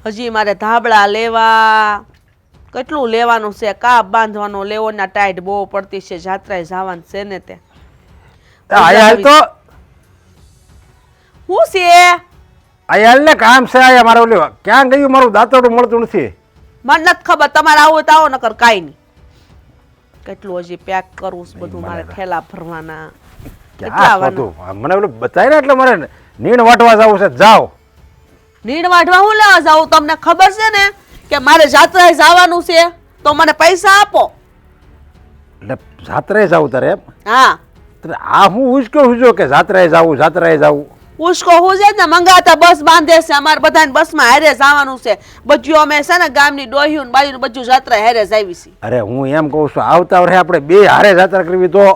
હજી મારે ધાબળા લેવા, કેટલું લેવાનું છે, કાપ બાંધવાનો લેવો ના ટાઈટ બહુ પડતી છે, જાત્રાએ જવાનું છે ને તે. હાલ તો હું છે હાલ ને કામ છે આયા મારે ઓલી ક્યાં ગયું મારું દાંતરડું મળતું નથી. મને નથી ખબર, તમારે આવું તો આવો નકર કાંઈ નહીં. કેટલું હજી પેક કરવું છે બધું, મારે ઠેલા ભરવાના. મને ઓલું બતાય ને એટલે મારે નીણ વાટવા જવું છે. જાઓ નીણ વાઢવા હું લેવા જાઉં? તમને ખબર છે ને કે મારે જાત્રાએ જવાનું છે, તો મને પૈસા આપો. એટલે જાત્રાએ જાવું તારે એમ? હા. આ હું ઉજકો કે જાત્રાએ જાવું. ઉશ્કો હું છે ને મંગાતા બસ બાંધે છે, અમારે બધાને બસમાં હારે જવાનું છે. બધું અમે છે ને ગામની ડોહ્યું બાયું બધું જાત્રા હારે જાવી છે. અરે હું એમ કહું છું આવતા વર્ષે આપણે બે હારે જાત્રા કરવી તો.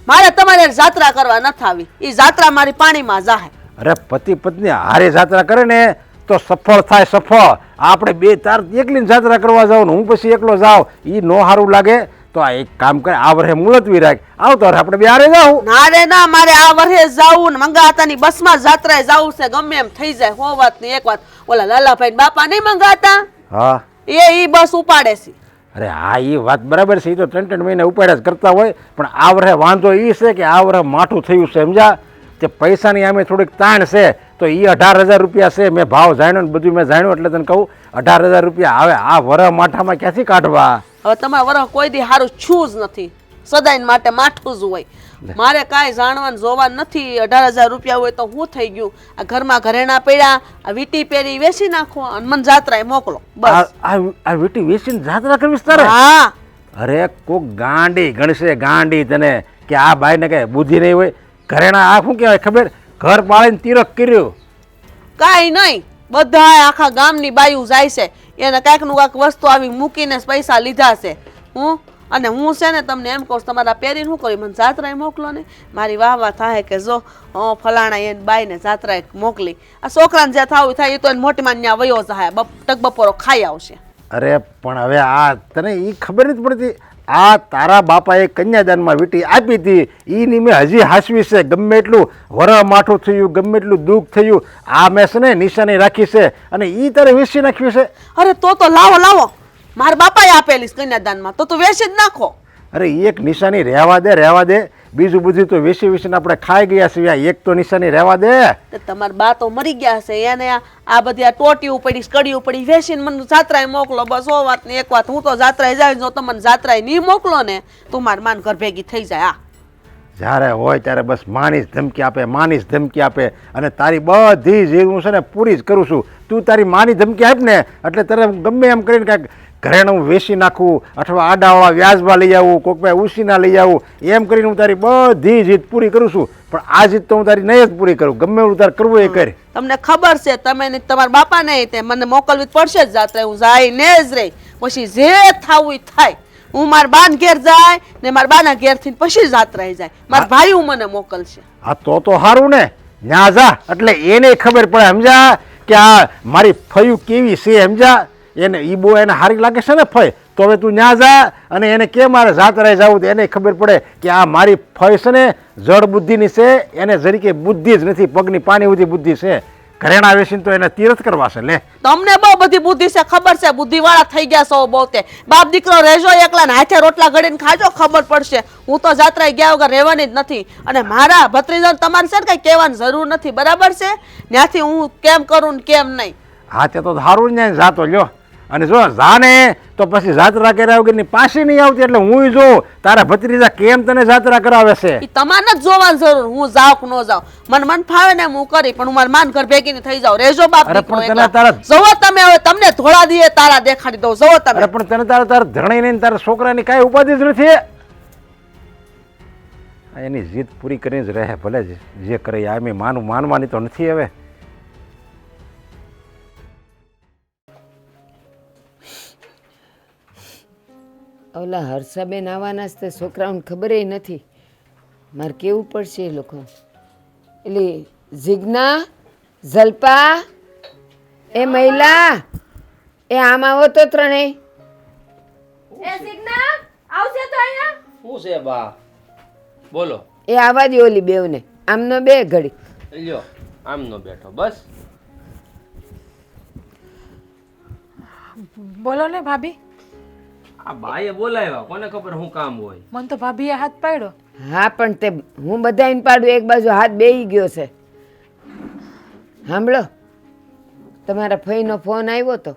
મારે તમારે જાત્રા કરવા નથી આવી, એ જાત્રા મારી પાણીમાં જાહે. અરે પતિ પત્ની હારે જાત્રા કરે ને તો સફળ થાય સફળ. આપણે બે તાર એકલી જાત્રા કરવા જાવ ને હું પછી એકલો જાઉં એ નો સારું લાગે. તો આ એક કામ કરે, આ વર્ષે મુલતવી રાખ, આવતા વર્ષે આપણે બે હારે જાવ. ના રે ના, મારે આ વર્ષે જાવું ને મંગાતાની બસમાં જાત્રાએ જાવું છે. ગમે એમ થઈ જાય. હો વાત ને એક વાત, ઓલા લાલાભાઈ બાપા નહીં મંગાતા, હા એ બસ ઉપાડે છે. અરે હા એ વાત બરાબર છે, એ તો 3-3 મહિને ઉપાડ્યા જ કરતા હોય. પણ આ વર્ષે વાંધો એ છે કે આ વર્ષે માઠું થયું છે સમજા. તે પૈસાની આમે થોડીક તાણ છે તો એ 18,000 રૂપિયા છે. મેં ભાવ જાણ્યો ને બધું મેં જાણ્યું એટલે તને કહું 18,000 રૂપિયા આવે આ વરહ માઠામાં ક્યાંથી કાઢવા? હવે તમારા વરહ કોઈ દી સારું છું જ નથી, સદાય માટે માઠું જ હોય. મારે કાંઈ જાણવાનું જોવાનું નથી. 18,000 રૂપિયા હોય તો હું થઈ ગયું? આ ઘરમાં ઘરેણા પડ્યા, આ વીટી પેરી વેચી નાખો અને મને જાત્રાએ મોકલો બસ. આ વીટી વેચીને જાત્રા કરવી તારે? હા. અરે કોક ગાંડી ગણશે ગાંડી તને કે આ ભાઈને કઈ બુદ્ધિ નહીં હોય. ઘરેણા આ શું કહેવાય ખબર? ઘર પાળીને તિરક કર્યું. કાંઈ નહીં, બધા આખા ગામની બાયું જાય છે, એને કાંઈક નું કાંઈક વસ્તુ આવી મૂકીને પૈસા લીધા છે. હું છે ને તમને એમ કહું, તમારા પેરીને શું કર્યું? મને જાત્રાએ મોકલો ને. મારી વાહ થાય કે જો ફલાણા એને બાઈને જાત્રાએ મોકલી. આ છોકરાને જ્યાં થવું થાય એ તો એને મોટી માં ત્યાં વયો જાય, ટક બપોરો ખાઈ આવશે. અરે પણ હવે આ તને એ ખબર નથી પડતી. આ તારા બાપાએ કન્યાદાનમાં વીટી આપી હતી, એની મેં હજી હાસવી છે. ગમે એટલું વરહ માઠું થયું, ગમે એટલું દુઃખ થયું, આ મેં છે ને નિશાની રાખી છે અને એ તારે વેચી નાખવી છે. અરે તો લાવો, મારા બાપાએ આપેલી કન્યાદાનમાં, તો વેચી જ નાખો. અરે એક નિશાની રહેવા દે, બીજું બધું તો વેચીને આપણે ખાઈ ગયા છીએ. એક તો નિશાની રહેવા દે. તમારા બા તો મરી ગયા છે, એને આ બધી આ ટોટી પડી કડીઓ પડી વેચીને મને જાત્રાએ મોકલો બસ. ઓ વાત ને એક વાત, હું તો જાત્રાએ જાય, જો તમને જાત્રાએ નહીં મોકલો ને તો મારા માન ઘર ભેગી થઈ જાય. જ્યારે હોય ત્યારે બસ માની ધમકી આપે અને તારી બધી જે હું છે ને પૂરી જ કરું છું. તું તારી માની ધમકી આપ ને એટલે તારે ગમે એમ કરીને કાંઈક ઘરેણું વેચી નાખવું અથવા આડાવાળા વ્યાજમાં લઈ આવું, કોઈક ભાઈ ઉસીના લઈ આવું, એમ કરીને હું તારી બધી જીત પૂરી કરું છું. પણ આ જીત તો હું તારી નહીં જ પૂરી કરું. ગમે એવું તારે કરવું એ કરે. તમને ખબર છે, તમે તમારા બાપા નહીં તે મને મોકલવી પડશે જ જાત્રા. હું જાય ને જ રહી, પછી જે થવું એ થાય. હું મારા બાન ઘેર જાય ને મારા બાના ઘેર થી પછી જાત્રાએ જાય. મારા ભાઈ મને મોકલશે. હા તો સારું ને, ન્યા જા એટલે એને ખબર પડે સમજા કે આ મારી ફયું કેવી છે સમજા. એને ઈ બહુ એને સારી લાગે છે ને ફય, તો હવે તું ન્યા જા અને એને કે મારે જાત્રાએ જવું તો એને ખબર પડે કે આ મારી ફય છે ને જડ બુદ્ધિની છે, એને જરીકે બુદ્ધિ જ નથી, પગની પાણી સુધી બુદ્ધિ છે. ઘરેણા વેચીને તો એને તીરથ કરવા છે. લે તમને બહુ બધી બુદ્ધિ છે, ખબર છે, બુદ્ધિ વાળા થઈ ગયા છો બહુ. તે બાપ દીકરો રહેજો એકલા ને હાથે રોટલા ઘડીને ખાજો, ખબર પડશે. હું તો જાત્રાએ ગયા વગર રહેવાની જ નથી. અને મારા ભત્રીજાને તમારે છે ને કઈ કહેવાની જરૂર નથી, બરાબર છે? ત્યાંથી હું કેમ કરું ને કેમ નહીં. હા તે તો સારું ને જાતો લ્યો. અને જો જાને તો પછી જાત્રા કર્યા વગરની પાછી નહીં આવતી. એટલે હું જો તારા ભત્રીજા કેમ તને જાત્રા કરાવે છે એ તમારે જ જોવાની જરૂર. હું જાઉં કે ન જાઉં, મન ફાવે ને હું કરી, પણ હું મારા માન ઘર ભેગી થઈ જાઉં. રેજો બાપ દીકરો એકલા. જવો તમે હવે, તમને ધોળા દીએ તારા દેખાડી દઉં. જવો તમે. અરે પણ તને તારા ધરણી નહીં, તારા છોકરાની કાંઈ ઉપાધિ જ નથી. એની જીદ પૂરી કરીને જ રહે, ભલે જે કરે. આ મેં માનવાની તો નથી હવે. ઓલા હર્ષાબેન આવવાના જ તે છોકરાઓને ખબર નથી. મારે કેવું પડશે એ લોકો. એટલે જીજ્ઞા, જલ્પા, એ મહિલા, એ આમ આવો તો ત્રણેય. એ જીજ્ઞા આવશે તો અહીંયા. શું છે બા? બોલો. એ આવા દે ઓલી બેવને. આમનો બે ઘડી લ્યો આમનો બેઠો બસ. બોલો ને ભાભી. આ બાએ બોલાવ્યા, કોને ખબર શું કામ હોય. મને તો ભાભીએ હાથ પાડ્યો. હા પણ તે હું બધાને પાડું એક બાજુ હાથ બેહી ગયો છે. સાંભળો, તમારા ફઈનો ફોન આવ્યો તો.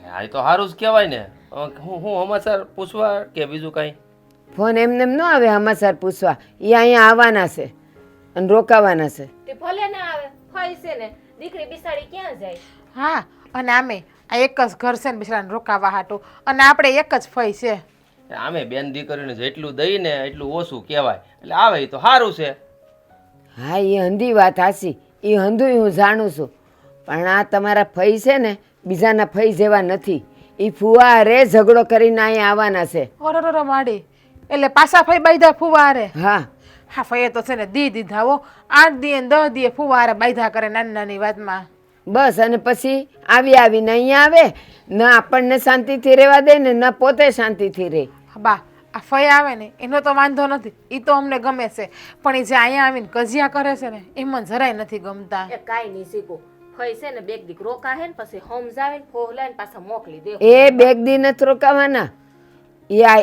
હા, એ તો સારું જ કહેવાય ને. હું સમાચાર પૂછવા કે બીજું કાંઈ? ફોન એમને એમ ન આવે સમાચાર પૂછવા. એ અહીંયા આવવાના છે અને રોકાવાના છે. તે ભલે ના આવે, ફઈ છે ને, દીકરી બિસાડી ક્યાં જાય? હા, અને આમે આ એક જ ઘર છે ને બિચારાને રોકાવા હાટું, અને આપણે એક જ ફઈ છે. આમે બેન દીકરીને જેટલું દઈને એટલું ઓછું કહેવાય, એટલે આવે એ તો સારું છે. હા, એ હંધી વાત હાસી, એ હંધુય હું જાણું છું. પણ આ તમારા ફઈ છે ને બીજાના ફઈ જેવા નથી. એ ફુવારે ઝઘડો કરીને અહીંયા આવવાના છે. ઓરો માડી, એટલે પાછા ફઈ બાંધ્યા ફુવારે. હા હા, ફઈએ તો છે ને દીધા હો. 8 દીએ ને 10 દીએ ફુવારે બાંધ્યા કરે નાની નાની વાતમાં. બસ, અને પછી આવીને અહીંયા આવે, ન આપણને શાંતિથી રહેવા દે ને ન પોતે શાંતિથી રહે. બા, આ ફઈ આવે ને એનો તો વાંધો નથી, એ તો અમને ગમે છે. પણ એ જે અહીંયા આવીને કજિયા કરે છે ને એ મને જરાય નથી ગમતા. એ કાંઈ નહીં શીખો. ફઈ છે ને બેગ દીક રોકાહે ને પછી સમજાવીને ફોહલાઈને પાછા મોકલી દે. એ બેગ દી નથી રોકાવાના.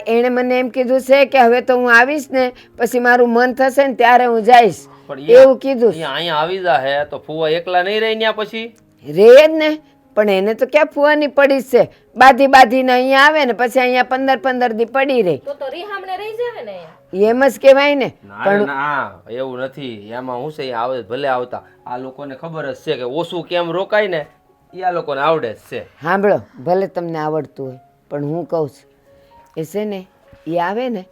એણે મને એમ કીધું છે કે હવે તો હું આવીશ ને પછી મારું મન થશે ને ત્યારે હું જઈશ, પણ એવું કીધું. અહીંયા આવી જાય તો ફુવા એકલા નહીં રહી ત્યાં પછી? રે જ ને, પણ એને તો ક્યાં ફુવાની પડી જ છે. બાંધીને અહીંયા આવે ને પછી અહીંયા 15 દી પડી રહી. તો રીહામણે રહી જાય ને અહીંયા. એમ જ કહેવાય ને. ના ના, એવું નથી. એમાં હું છે, આવે ભલે આવતા, આ લોકોને ખબર જ છે કે ઓછું કેમ રોકાય ને એ આ લોકોને આવડે જ છે. સાંભળો, ભલે તમને આવડતું હોય પણ હું કહું છું એ છે ને એ આવે ને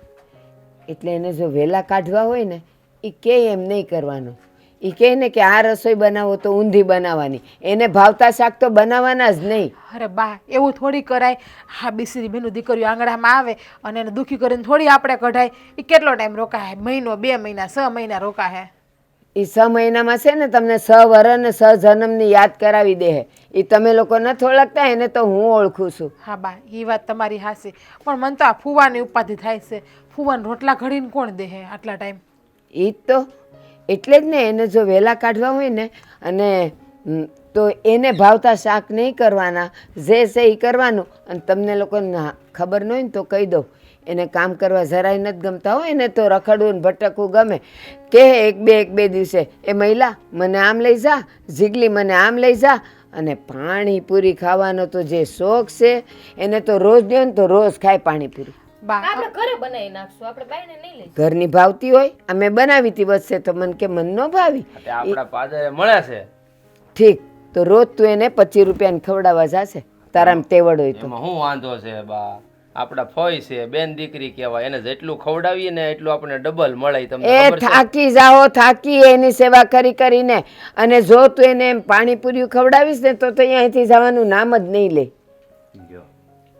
એટલે એને જો વહેલા કાઢવા હોય ને એ કે એમ નહીં કરવાનું. એ કહે ને કે આ રસોઈ બનાવો તો ઊંધી બનાવવાની, એને ભાવતા શાક તો બનાવવાના જ નહીં. અરે બા, એવું થોડી કરાય. હા, બીસરી બેનું દીકરીઓ આંગણામાં આવે અને એને દુઃખી કરીને થોડી આપણે કઢાય. એ કેટલો ટાઈમ રોકાય? મહિનો, 2 મહિના, 6 મહિના રોકાય. એ 6 મહિનામાં છે ને તમને 6 વરસ ને 6 જન્મની યાદ કરાવી દે. એ તમે લોકો નથી ઓળખતા, એને તો હું ઓળખું છું. હા બા, એ વાત તમારી હાસી. પણ મને તો આ ફુવાની ઉપાધિ થાય છે. ફુવાને રોટલા ઘડીને કોણ દે આટલા ટાઈમ? એ જ તો, એટલે જ ને એને જો વહેલા કાઢવા હોય ને અને તો એને ભાવતા શાક નહીં કરવાના, જે છે એ કરવાનું. અને તમને લોકોને ખબર ન હોય ને તો કહી દઉં, એને કામ કરવા જરાય નથી ગમતા હોય, એને તો રખડવું ને ભટકવું ગમે. કે એક બે દિવસે એ મહિલા મને આમ લઈ જા, જીગલી મને આમ લઈ જા. અને પાણીપુરી ખાવાનો તો જે શોખ છે એને તો રોજ દો ને તો રોજ ખાય પાણીપુરી. બા, આપણે ઘરે બનાવી નાખશું, આપણે બાઈને નહીં લઈ. ઘરની ભાવતી હોય, અમે બનાવી હતી વચ્ચે તો મને કે મન ન ભાવી. આપણા પાદરે મળે છે. ઠીક, તો રોજ તું એને 25 રૂપિયાને ખવડાવવા જશે તારામાં તેવડ હોય તો. એમાં શું વાંધો છે બા? આપડા ફઈ છે, બેન દીકરી કહેવાય, એને જેટલું ખવડાવીએ ને એટલું આપણને ડબલ મળે. તમને એ ખબર છે? થાકી જાઓ, થાકી એની સેવા કરીને. અને જો તું એને એમ પાણીપુરી ખવડાવીશ ને તો અહીંયાથી જવાનું નામ જ નહીં લે. જો.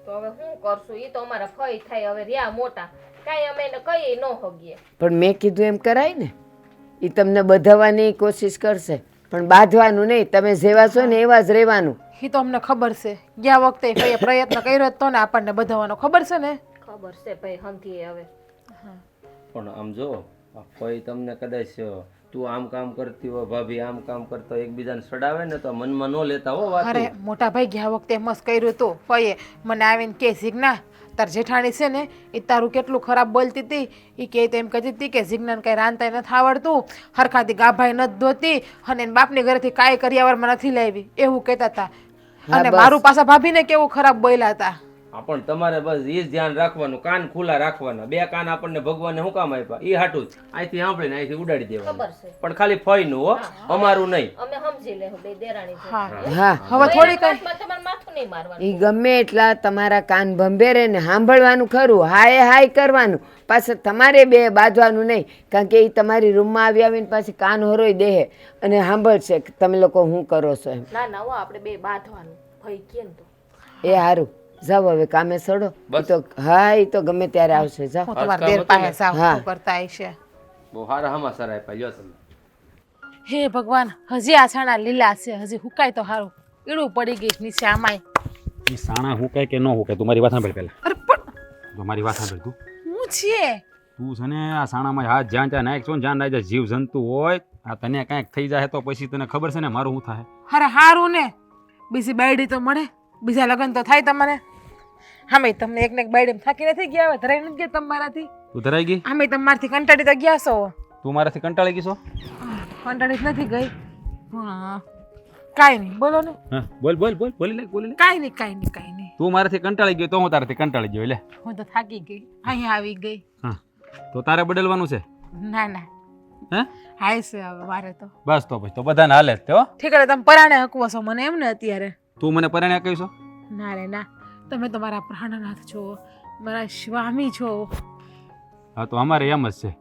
તો હવે શું કરશું? ઈ તો અમારા ફઈ થાય, હવે રહ્યા મોટા, કાંઈ અમે એને કહીએ ન હગીએ. પણ મેં કીધું એમ કરાય ને. એ તમને બધાવવાની કોશિશ કરશે પણ બાંધવાનું નહીં. તમે જેવા છો ને એવા જ રહેવાનું. એ તો અમને ખબર છે. ગયા વખતે ફઈએ પ્રયત્ન કર્યો તો ને આપણને બધાવાનો ખબર છે ને. ખબર છે ભાઈ હંધીએ હવે. પણ આમ જો, આ ફઈ તમને કદાચ તું આમ કામ કરતી હોય, ભાભી આમ કામ કરતા હોય, એકબીજાને સડાવે ને તો મનમાં ન લેતા હો વાત. અરે મોટા ભાઈ, ગયા વખતે મસ્ત કર્યું તો ફઈએ મને આવીને કે જીજ્ઞા તાર જેઠાણી છે ને એ તારું કેટલું ખરાબ બોલતી હતી. એ કે એમ કહેતી હતી કે જીજ્ઞાને કઈ રાંધતા નથી આવડતું, હરખાથી ગાભાઈ નથી ધોતી અને એના બાપની ઘરેથી કાંઈ કરિયાવરમાં નથી લાવી, એવું કહેતા હતા. અને મારું પાછા ભાભીને કેવું ખરાબ બોલ્યા હતા. પણ તમારે બસ એ જ ધ્યાન રાખવાનું, કાન ખુલ્લા રાખવાના. 2 કાન આપણને ભગવાને શું કામ આપ્યા? એ હાટું જ અહીંથી સાંભળીને અહીંથી ઉડાડી દેવાનું. ખબર છે. પણ ખાલી ફઈનું હો, અમારું નહીં. અમે સમજી લેવું બે દેરાણી છે. હા, હા, હવે થોડી કઈ તમારે માથું નહીં મારવાનું. એ ગમે એટલા તમારા કાન ભંભેરે ને સાંભળવાનું ખરું, હાય કરવાનું. પાછું તમારે બે બાંધવાનું નહીં, કારણ કે એ તમારી રૂમમાં આવીને પાછી કાન હોરોય દેહે અને સાંભળશે કે તમે લોકો શું કરો છો એમ. ના ના હો, આપણે બે બાંધવાનું ભાઈ કે ને તો. એ સારું, જાઓ હવે કામે સડો. તો હા, એ તો ગમે ત્યારે આવશે. જાઓ. હું તમારા દેર પાસે સાવ શું કરતા હશે. બહુ સારા સમાચાર આપ્યા. લ્યો તમે. હે ભગવાન, હજી આ છાણા લીલા છે, હજી હુકાય તો સારું. ઈડું પડી ગઈ નીચે આમાંય. એ સાણા હુકાય કે ન હુકાય, તું મારી વાત સાંભળ પહેલા. અરે પણ જો મારી વાત સાંભળ તું. હું છીએ તું છે ને આ સાણામાં હાથ જ્યાં ત્યાં નાખશો ને જ્યાં નાખી જીવ જંતુ હોય આ તને કાંઈક થઈ જાય તો પછી તને ખબર છે ને મારું શું થાય. અરે હારું ને, બીજી બાયડી તો મળે બીજા લગ્ન તો થાય તમારે. આમે તમને એકને એક બાયડેમ થાકી નથી ગયા? હવે ધરાઈ નથી ગયા તમારાથી? તું ધરાઈ ગઈ? આમે તમારાથી કંટાળી તો ગયા છો. તું મારાથી કંટાળી ગઈ છો? કંટાળી જ નથી ગઈ. હા કાંઈ નહીં, બોલો ને. હા બોલ બોલ બોલ બોલી લે. કાંઈ નહીં. તું મારાથી કંટાળી ગયો તો હું તારાથી કંટાળી ગયો લે. હું તો થાકી ગઈ, અહીંયા આવી ગઈ. હા તો તારે બદલવાનું છે? ના હે હાય છે હવે મારે તો. બસ તો પછી તો બધાને હાલે જ તે હો. ઠીક છે, તમે પરાણે હકવો છો મને એમ ને અત્યારે? તું મને પરણ્યા કહીશો? ના રે ના, તમે તો મારા પ્રાણનાથ છો, મારા સ્વામી છો. હા તો અમારે એમ જ છે.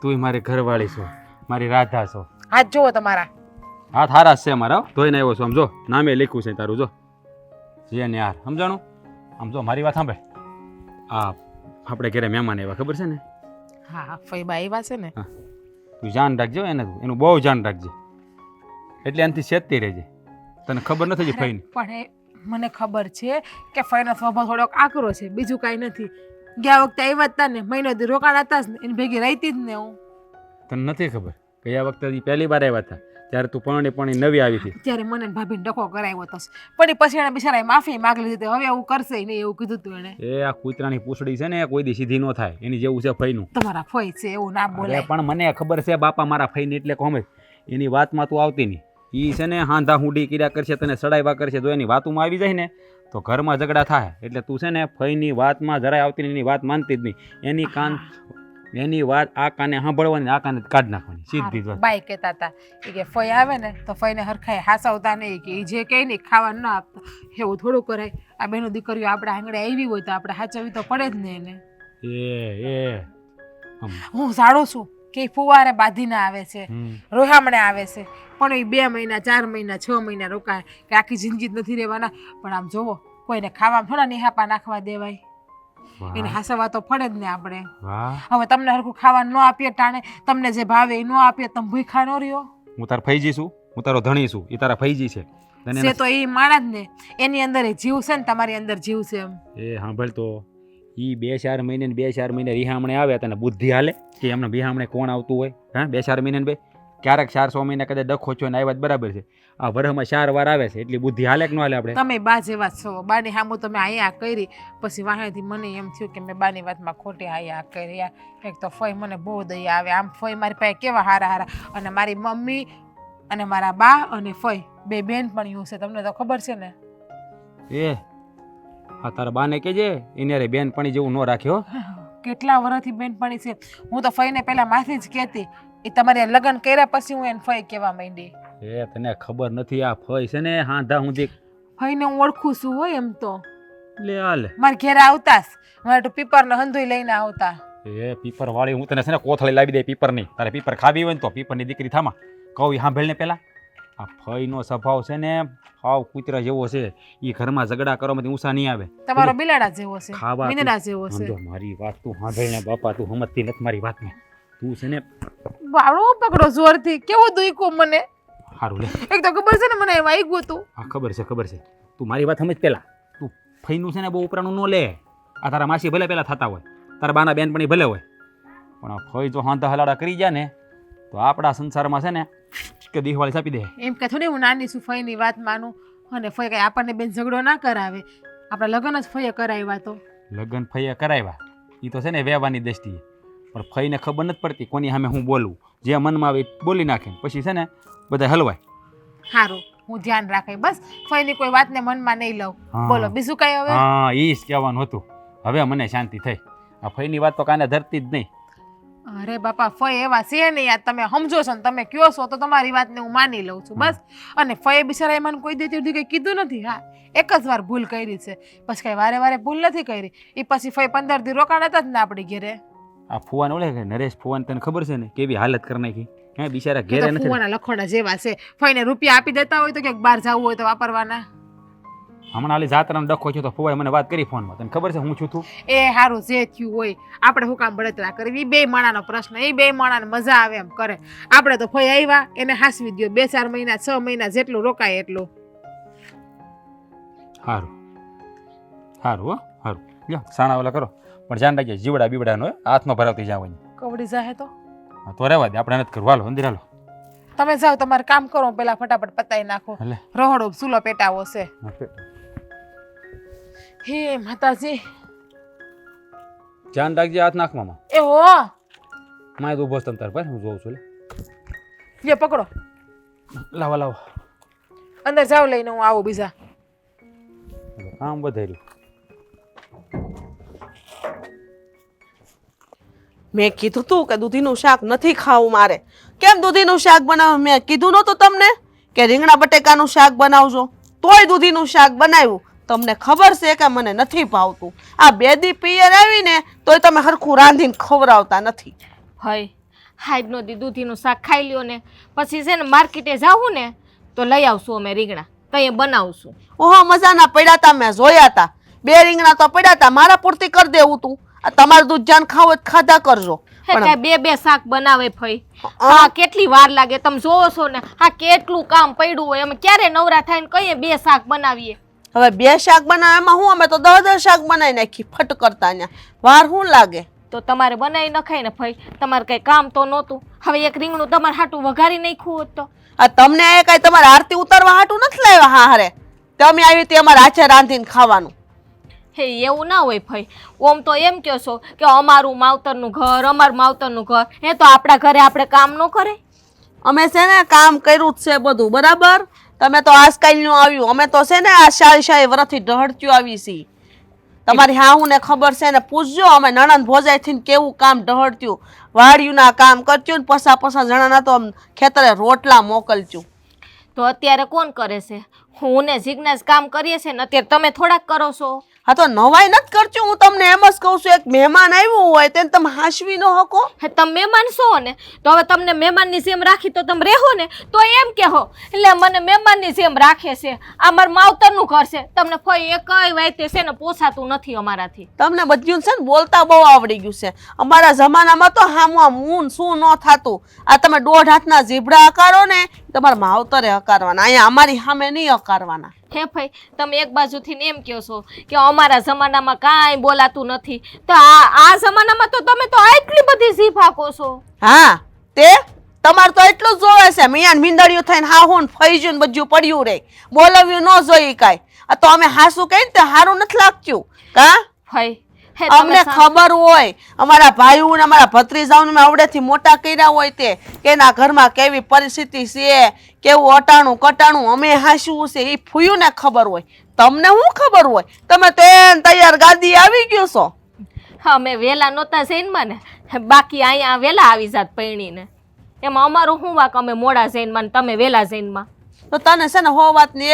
તું મારી ઘરવાળી છો, મારી રાધા છો. હાથ જુઓ તમારા. હાથ હારા જ છે મારા હો. ધોઈને આવ્યો છું. આમ જો નામે લખ્યું છે તારું જો જે ને યાર સમજાણું. આમ જો મારી વાત સાંભળે. આ આપણે ઘરે મહેમાન આવ્યા ખબર છે ને? હા ફઈબા એવા છે ને. હા તું ધ્યાન રાખજો એને, તું એનું બહુ ધ્યાન રાખજે. એટલે એનાથી સેજતી રહેજે. તને ખબર નથી ફઈને? પણ એ મને ખબર છે કે ફઈનો સ્વભાવ થોડોક આકરો છે, બીજું કાંઈ નથી. ગયા વખતે આવ્યા હતા ને, મહિનો દી રોકાણ હતા જ ને, એની ભેગી રહેતી જ ને હું. તને નથી ખબર? ગયા વખતે પહેલી વાર આવ્યા હતા ત્યારે તું પણ નવી આવી હતી. ત્યારે મને ભાભીને ડખો કરાવ્યો હતો, પણ પછી એને બિચારાએ માફી માગી લીધી. હવે એવું કરશે નહીં એવું કીધું તું એને. એ આ કૂતરાની પૂંછડી છે ને કોઈ દી સીધી ન થાય, એની જેવું છે ફઈનું. તમારા ફઈ છે એવું ના બોલાય. પણ મને ખબર છે બાપા મારા ફઈને એટલે કોમે એની વાતમાં તું આવતી નહીં. ઈ છે ને હાંધા હુંડી કર્યા કરશે, તને સડાઈવા કરશે. જો એની વાતમાં આવી જાય ને તો ઘરમાં ઝઘડા થાય. એટલે તું છે ને ફઈની વાતમાં જરાય આવતી નહીં, એની વાત માનતી જ નહીં. એની વાત આ કાને સાંભળવાની, આ કાને કાઢ નાખવાની સીધી વાત. બાઈ કહેતા હતા કે ફઈ આવે ને તો ફઈને હરખાઈ હાસવતા નહીં, કે જે કહે ને ખાવાનું ના આપતા. એવું થોડું કરાય? આ બેનો દીકરીઓ આપણે આંગળે આવી હોય તો આપણે હાચવવી તો પડે જ ને એને. હું જાણું છું કે ફુવારે બાંધીને આવે છે, રોહામણે આવે છે, પણ એ 2 મહિના 4 મહિના 6 મહિના રોકાય કે આખી જિંદગી જ નથી રહેવાના. પણ આમ જોવો, કોઈને ખાવામાં થોડા નિહાપા નાખવા દેવાય, એને હાસવા તો પડે જ ને આપણે. હવે તમને હરખું ખાવાનું ન આપીએ ટાણે, તમને જે ભાવે એ ન આપીએ, તમે ભૂખા ન રહ્યો. હું તાર ફઈજી છું, હું તારો ધણી છું, એ તારા ફઈજી છે. છે તો એ માણસ ને, એની અંદર એ જીવ છે ને, તમારી અંદર જીવ છે એમ. એ સાંભળ તો, ઈ 2-4 મહિને 2-4 મહિને રિહામણે આવે તને બુદ્ધિ હાલે કે એમને બિહામણે કોણ આવતું હોય? હા 2-4 મહિને બે ક્યારેક 4-6 મહિના કદાચ ડખો છો ને આવ્યા જ બરાબર છે. આ વરહમાં 4 વાર આવે છે એટલી બુદ્ધિ હાલે કે ન હાલે? આપણે તમે બા જેવા છો. બાની હામું તમે અહીંયા કરી, પછી વાહેથી મને એમ થયું કે મેં બાની વાતમાં ખોટી અહીંયા કરી. એક તો ફઈ મને બહુ દયા આવે. આમ ફઈ મારી પાસે કેવા હારા હારા, અને મારી મમ્મી અને મારા બા અને ફઈ 2 બેનપણીઓ છે, તમને તો ખબર છે ને. હા તારા બાને કહેજે એને રે બેનપણી જેવું ન રાખ્યો. કેટલા વર્ષથી બેનપણી છે. હું તો ફઈને પહેલા માથી જ કહેતી, એ તમારે લગ્ન કર્યા પછી હું એને ફઈ કહેવા માંડી. તને ખબર નથી આ ફઈ છે ને હાંધા હુંધી ફઈને હું ઓળખું છું હોય એમ તો. લે હાલે મારા ઘેર આવતા મારે તો પીપરનો હંધોઈ લઈને આવતા. પીપર વાળી હું તને છે ને કોથળી લાવી દે પીપરની. તારે પીપર ખાવી હોય ને તો પીપરની દીકરી થામા કહું સાંભળ ને પેલા. આ ફઈનો સ્વભાવ છે ને હાવ કૂતરા જેવો છે. એ ઘરમાં ઝઘડા કરવામાં ઊંસા નહીં આવે. તમારો બિલાડા જેવો છે, ખાવા મીંદડા જેવો છે. સમજો મારી વાત તું સાંભળ ને બાપા, તું સમજતી નથી મારી વાતને. તું છે ને વાળો પકડો જોરથી, કેવો દુઈકો મને. સારું લે, એક તો ખબર છે ને મને વાગ્યું તું. હા ખબર છે. તું મારી વાત સમજ પેલા. તું ફઈનું છે ને બહુ ઉપરાનું ન લે. આ તારા માસી ભલે પેલા થતા હોય, તારા બાના બેનપણી ભલે હોય, પણ આ ફઈ જો હાંધા હલાડા કરી જાય ને તો આપણા સંસારમાં છે ને કે દિવાળી છાપી દે. એમ કે થોડી હું નાની છું, ફઈની વાત માનું. અને ફઈ કઈ આપણને બેન ઝઘડો ના કરાવે. આપણા લગ્ન જ ફઈએ કરાવ્યા. તો લગ્ન ફઈએ કરાવ્યા એ તો છે ને વ્યવહારની દ્રષ્ટિએ, પણ ફઈને ખબર નથી પડતી કોની સામે હું બોલું. જે મનમાં આવે બોલી નાખે, પછી છે ને બધા હલવાય. સારું, હું ધ્યાન રાખે બસ. ફઈની કોઈ વાતને મનમાં નહીં લઉં. બોલો બીજું કઈ હવે? હા એ જ કહેવાનું હતું. હવે મને શાંતિ થઈ. આ ફઈની વાત તો કાને ધરતી જ નહીં. અરે બાપા, ફઈ એવા છે ને યાર, તમે સમજો છો ને તમે કયો છો તો તમારી વાતને હું માની લઉં છું બસ. અને ફઈએ બિચારા મને કોઈ દેતી કંઈ કીધું નથી. હા એક જ વાર ભૂલ કરી છે, પછી કઈ વારે વારે ભૂલ નથી કરી. એ પછી ફઈ 15 દી રોકાણ હતા જ ને આપણી ઘેરે. આ ફુવાને ઓળે કે નરેશ ફુવાને તને ખબર છે ને કેવી હાલત કરી નાખી. હે બિચારા ઘેરે નથી. ફુવાના લખોડા જેવા છે. ફઈને રૂપિયા આપી દેતા હોય તો ક્યાંક બહાર જવું હોય તો વાપરવાના. હમણાં હાલી જાત્રાનો ડખો છે તો ફુવાએ મને વાત કરી ફોનમાં. તને ખબર છે હું છું તું? એ સારું જે થયું હોય, આપણે હું કામ બળતરા કરવી? 2 માણાનો પ્રશ્ન. એ 2 માણાને મજા આવે એમ કરે. આપણે તો ફઈ આવ્યા એને હાસવી દો. 2-4 મહિના 6 મહિના જેટલું રોકાય એટલું. સારું હો સારું. લ્યો સાણા ઓલા કરો, પણ જાણ રાખજે જીવડા બીવડાનો હાથનો ભરાવતી જાવ. કવડી જાહે તો રહેવા દે, આપણે નથી કરવું. હાલો અંદર હાલો. તમે જાઓ તમારે કામ કરો, પેલા ફટાફટ પતાઈ નાખો. રહોડો સુલો પેટાવો છે. હે માતાજી. ધ્યાન રાખજે હાથ નાખવામાં. એ હો માય તો ઊભો તમ તાર ભાઈ હું જોઉં છું લે પકડો. લાવો લાવો અંદર જાવ લઈને હું આવું બીજા. કામ વધાર્યું. મેં કીધું તું કે દૂધીનું શાક નથી ખાવું મારે. કેમ દૂધીનું શાક બનાવ્યું? મેં કીધું નહોતું તમને કે રીંગણા બટેકાનું શાક બનાવજો? તોય દૂધીનું શાક બનાવ્યું. તમને ખબર છે કે મને નથી ભાવતું. આ બે દી પિયર આવીને તોય તમે હરખું રાંધીને ખવડાવતા નથી. હય હાઈડનો દી દૂધીનું શાક ખાઈ લ્યો ને પછી છે ને માર્કેટે જાવું ને તો લઈ આવશું અમે રીંગણા તઈએ બનાવશું. ઓહો મજાના પડ્યા તા, મેં જોયા તા. 2 રીંગણા તો પડ્યા તા, મારા પૂરતી કરી દેવું તું. આ તમારું દૂધ જાન ખાવ જ ખાધા કરજો. હે કાંઈ બે શાક બનાવે ફઈ. હા કેટલી વાર લાગે તમે જોવો છો ને. હા કેટલું કામ પડ્યું હોય અમે ક્યારે નવરા થાય ને કહીએ 2 શાક બનાવીએ. હવે 2 શાક બનાવે એમાં હું? અમે તો 10 શાક બનાવી નાખી ફટ કરતા ને. વાર શું લાગે? તો તમારે બનાવી નખાય ને ફઈ. તમારે કઈ કામ તો નહોતું. હવે એક રીંગણું તમારે હાટું વઘારી નાખ્યું હોત તો. આ તમને એ કઈ તમારે આરતી ઉતારવા હાટું નથી લાવ્યા? હા હારે તમે આવી તે અમારે હાથે રાંધીને ખાવાનું. હે એવું ના હોય ફઈ. ઓમ તો એમ કહો છો કે અમારું માવતરનું ઘર અમારું માવતરનું ઘર. હે તો આપણા ઘરે આપણે કામ ન કરે? અમે છે ને કામ કર્યું જ છે બધું બરાબર. તમે તો આજકાલનું આવ્યું, અમે તો છે ને આ 40 વર્ષથી ઢહળત્યું આવી છીએ. તમારી હાહુને ખબર છે ને પૂછજો. અમે નણંદ ભોજાઈથી કેવું કામ ઢહળત્યું, વાડિયુંના કામ કરત્યું ને પસા જણાના તો ખેતરે રોટલા મોકલચ્યું. તો અત્યારે કોણ કરે છે? હું ને જિજ્ઞાસ કામ કરીએ છે ને અત્યારે તમે થોડાક કરો છો. હા તો નવાઈ નથી કરતી. હું તમને એમ જ કહું છું, એક મહેમાન આવ્યું હોય તેને તમે હાંસવી ન હકો. હે તમે મહેમાન છો ને તો હવે તમને મહેમાનની જેમ રાખી તો તમે રહેવો ને તો એમ કહો એટલે મને મહેમાનની જેમ રાખે છે. આ મારા માવતરનું ઘર છે. તમને કોઈ એકય વાતે છે ને પોસાતું નથી અમારાથી. તમને બધું છે ને બોલતા બહુ આવડી ગયું છે. અમારા જમાનામાં તો હામું મૂન શું ન થાતું. આ તમે 1.5 હાથના જીભડા હકારો ને તમારા માવતરે હકારવાના. અહીંયા અમારી સામે નહીં હકારવાના. હે ભાઈ તમે એક બાજુથી એમ કહો છો કે અમારા જમાનામાં કાંઈ બોલાતું નથી તો આ જમાનામાં તો તમે તો આટલી બધી જીભ હાકો છો. હા તે તમારે તો એટલું જ જોવે છે. મિયાન મીંદડિયું થઈને હા હું ફઈજું ને બધું પડ્યું રે. બોલાવ્યું ન જોઈ કાંઈ. આ તો અમે હાસું કહીને તે સારું નથી લાગતું કા? ભાઈ અમને ખબર હોય, અમારા ભાઈઓ ને અમારા ભત્રીજાઓને મેં આવડેથી મોટા કર્યા હોય તે કે એના ઘરમાં કેવી પરિસ્થિતિ છે, કેવું અટાણું કટાણું અમે હાંસવું છે એ ફૂયું ને ખબર હોય. તમને શું ખબર હોય? તમે તો તૈયાર ગાદી આવી ગયો છો. અમે વેલા નહોતા જૈનમાં ને બાકી અહીંયા વેલા આવી જાત પૈણીને. એમાં અમારું શું વાક? અમે મોડા જૈનમાં ને તમે વેલા જૈનમાં. તો તને છે ને હો વાતની